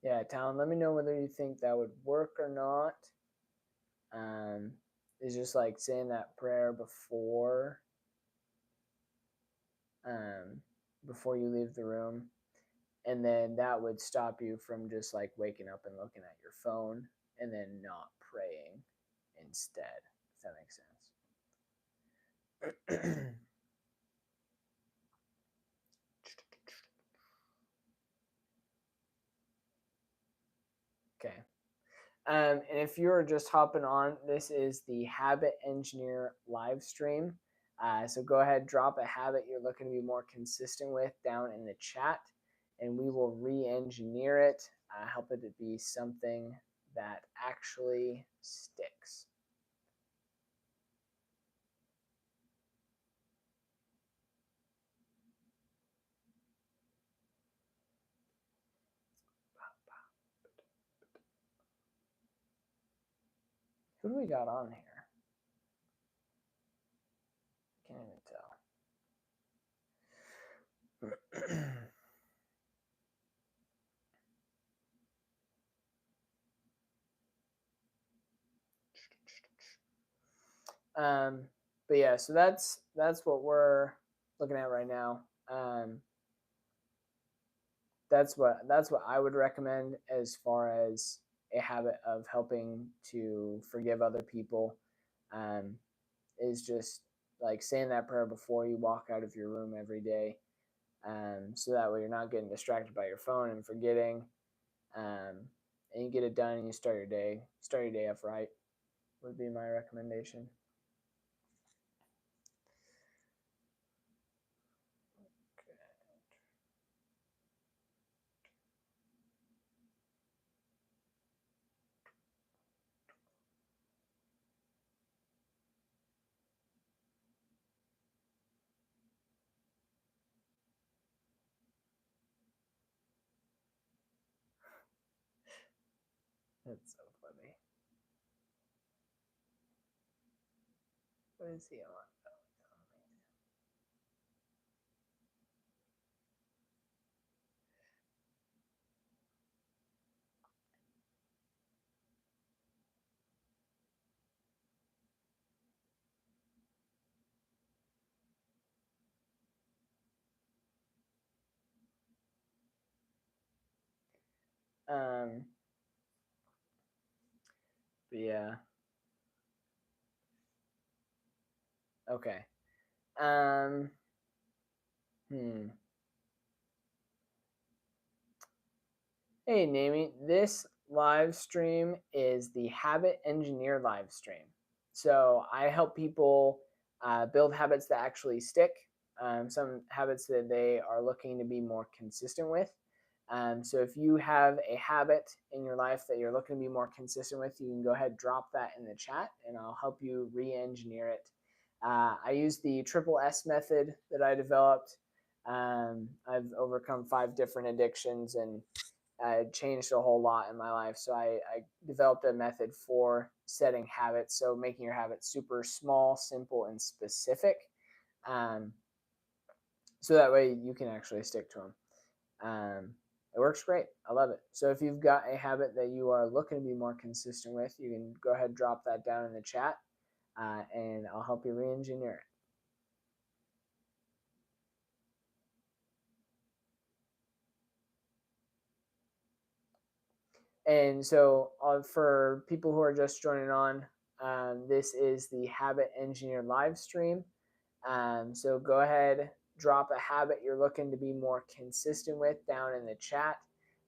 Yeah, Talon, let me know whether you think that would work or not. It's just like saying that prayer before you leave the room, and then that would stop you from just like waking up and looking at your phone and then not praying instead, if that makes sense. Okay. And if you're just hopping on, this is the Habit Engineer live stream. So go ahead, drop a habit you're looking to be more consistent with down in the chat, and we will re-engineer it, help it to be something that actually sticks. Who do we got on here? Can't even tell. But yeah, so that's what we're looking at right now. That's what I would recommend as far as a habit of helping to forgive other people. Is just like saying that prayer before you walk out of your room every day, so that way you're not getting distracted by your phone and forgetting, and you get it done and you start your day off right, would be my recommendation. That's so funny. What is he on? But yeah. Okay. Um, hmm. Hey, Nami. This live stream is the Habit Engineer live stream. So I help people build habits that actually stick, some habits that they are looking to be more consistent with. So if you have a habit in your life that you're looking to be more consistent with, you can go ahead and drop that in the chat and I'll help you re-engineer it. I use the triple S method that I developed. I've overcome 5 different addictions and changed a whole lot in my life. So I developed a method for setting habits. So making your habits super small, simple, and specific. Um, so that way you can actually stick to them. It works great. I love it. So if you've got a habit that you are looking to be more consistent with, you can go ahead and drop that down in the chat and I'll help you re-engineer it. And so for people who are just joining on, this is the Habit Engineer live stream. So go ahead, drop a habit you're looking to be more consistent with down in the chat,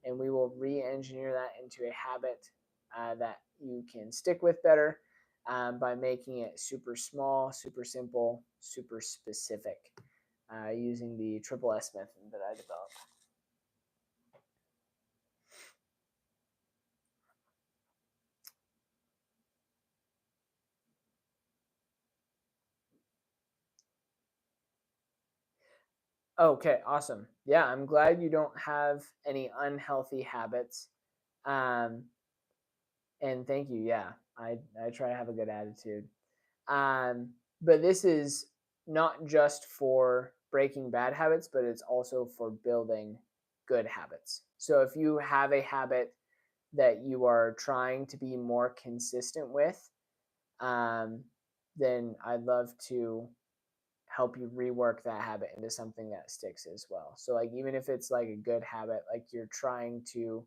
and we will re-engineer that into a habit that you can stick with better by making it super small, super simple, super specific using the triple S method that I developed. Okay, awesome. Yeah, I'm glad you don't have any unhealthy habits. Um, and thank you. Yeah, I try to have a good attitude. Um, but this is not just for breaking bad habits, but it's also for building good habits. So if you have a habit that you are trying to be more consistent with, um, then I'd love to help you rework that habit into something that sticks as well. So like even if it's like a good habit, like you're trying to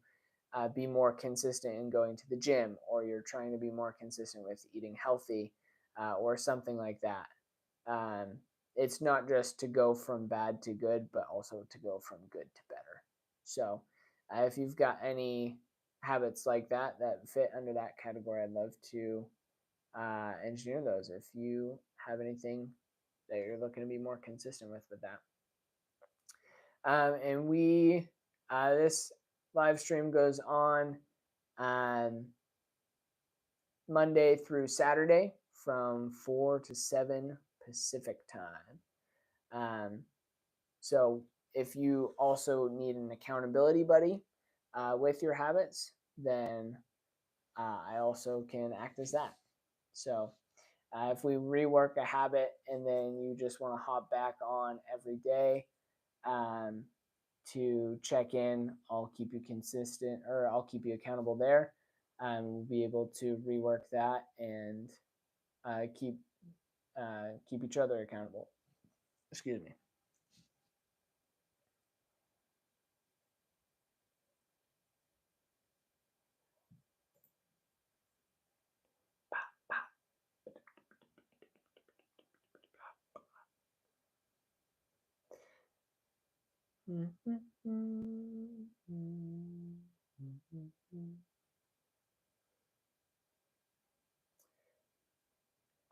be more consistent in going to the gym, or you're trying to be more consistent with eating healthy, or something like that. Um, it's not just to go from bad to good, but also to go from good to better. So if you've got any habits like that that fit under that category, I'd love to engineer those. If you have anything that you're looking to be more consistent with that. And we this live stream goes on Monday through Saturday from 4 to 7 Pacific time. So if you also need an accountability buddy with your habits, then I also can act as that. So if we rework a habit and then you just want to hop back on every day um, to check in, I'll keep you consistent, or I'll keep you accountable there. We'll be able to rework that and keep each other accountable. Excuse me.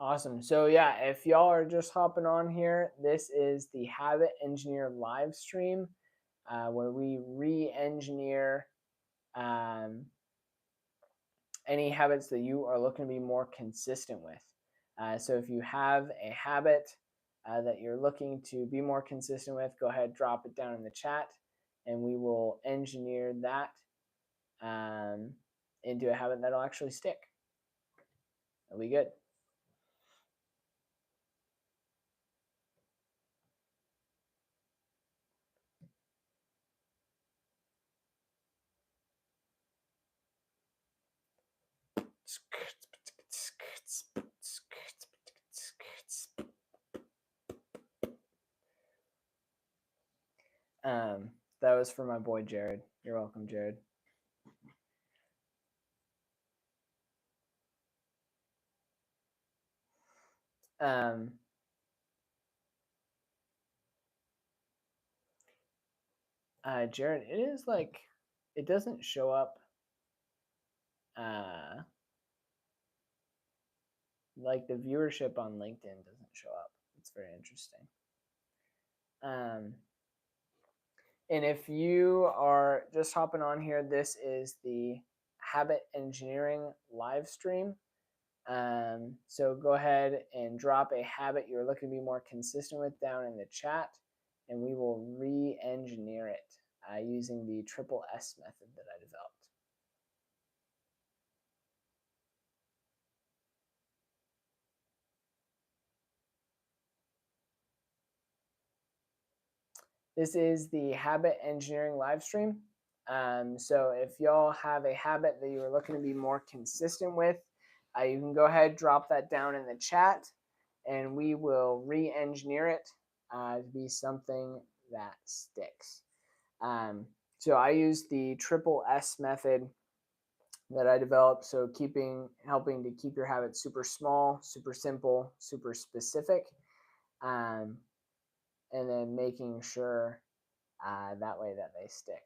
Awesome. So yeah, if y'all are just hopping on here, this is the Habit Engineer live stream where we re-engineer um, any habits that you are looking to be more consistent with. So if you have a habit that you're looking to be more consistent with, go ahead, drop it down in the chat, and we will engineer that into a habit that'll actually stick. That'll be good. That was for my boy Jared. You're welcome, Jared. Um, Jared, it is like it doesn't show up like the viewership on LinkedIn doesn't show up. It's very interesting. And if you are just hopping on here, this is the Habit Engineering live stream. So go ahead and drop a habit you're looking to be more consistent with down in the chat, and we will re-engineer it using the triple S method that I developed. This is the Habit Engineering live stream. So if y'all have a habit that you're looking to be more consistent with, you can go ahead, drop that down in the chat, and we will re-engineer it to be something that sticks. So I use the triple S method that I developed. So helping to keep your habits super small, super simple, super specific, and then making sure that way that they stick.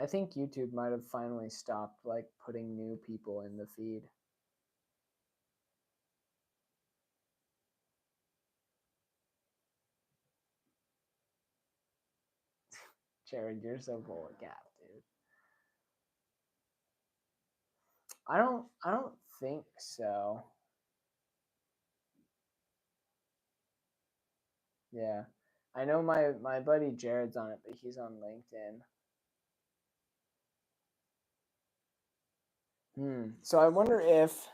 I think YouTube might have finally stopped like putting new people in the feed. Jared, you're so full of gap, dude. I don't think so. Yeah. I know my buddy Jared's on it, but he's on LinkedIn. So I wonder if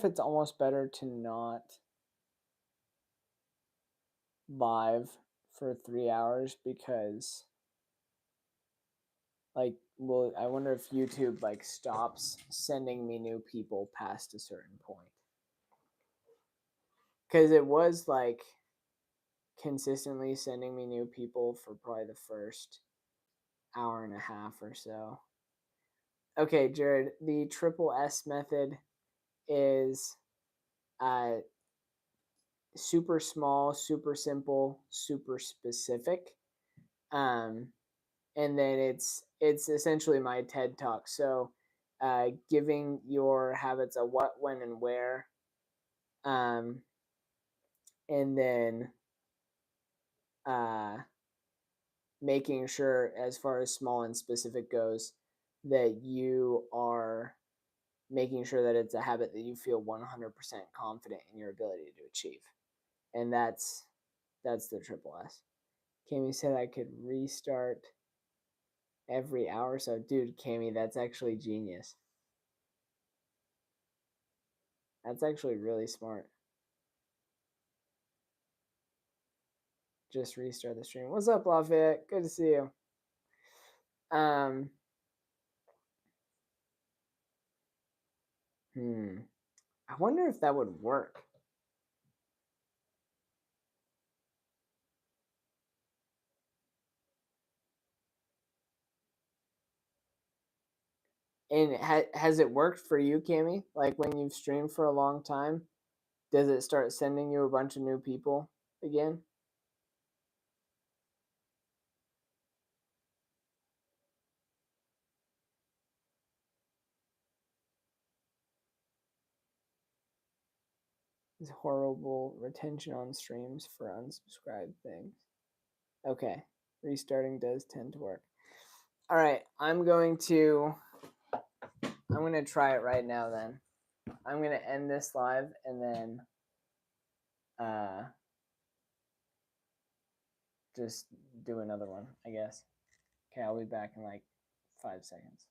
it's almost better to not live for 3 hours, because like, I wonder if YouTube like stops sending me new people past a certain point. Because it was like consistently sending me new people for probably the first hour and a half or so. Okay, Jared, the triple S method is super small, super simple, super specific. And then it's essentially my TED talk. So giving your habits a what, when, and where. And then making sure, as far as small and specific goes, that you are making sure that it's a habit that you feel 100% confident in your ability to achieve. And that's the triple S. Cami said I could restart every hour. So, dude, Cami, that's actually genius. That's actually really smart. Just restart the stream. What's up, Lafayette? Good to see you. I wonder if that would work. And has it worked for you, Cami? Like when you've streamed for a long time, does it start sending you a bunch of new people again? It's horrible retention on streams for unsubscribed things. Okay, restarting does tend to work. All right, I'm going to try it right now then. I'm going to end this live and then just do another one, I guess. Okay, I'll be back in like 5 seconds.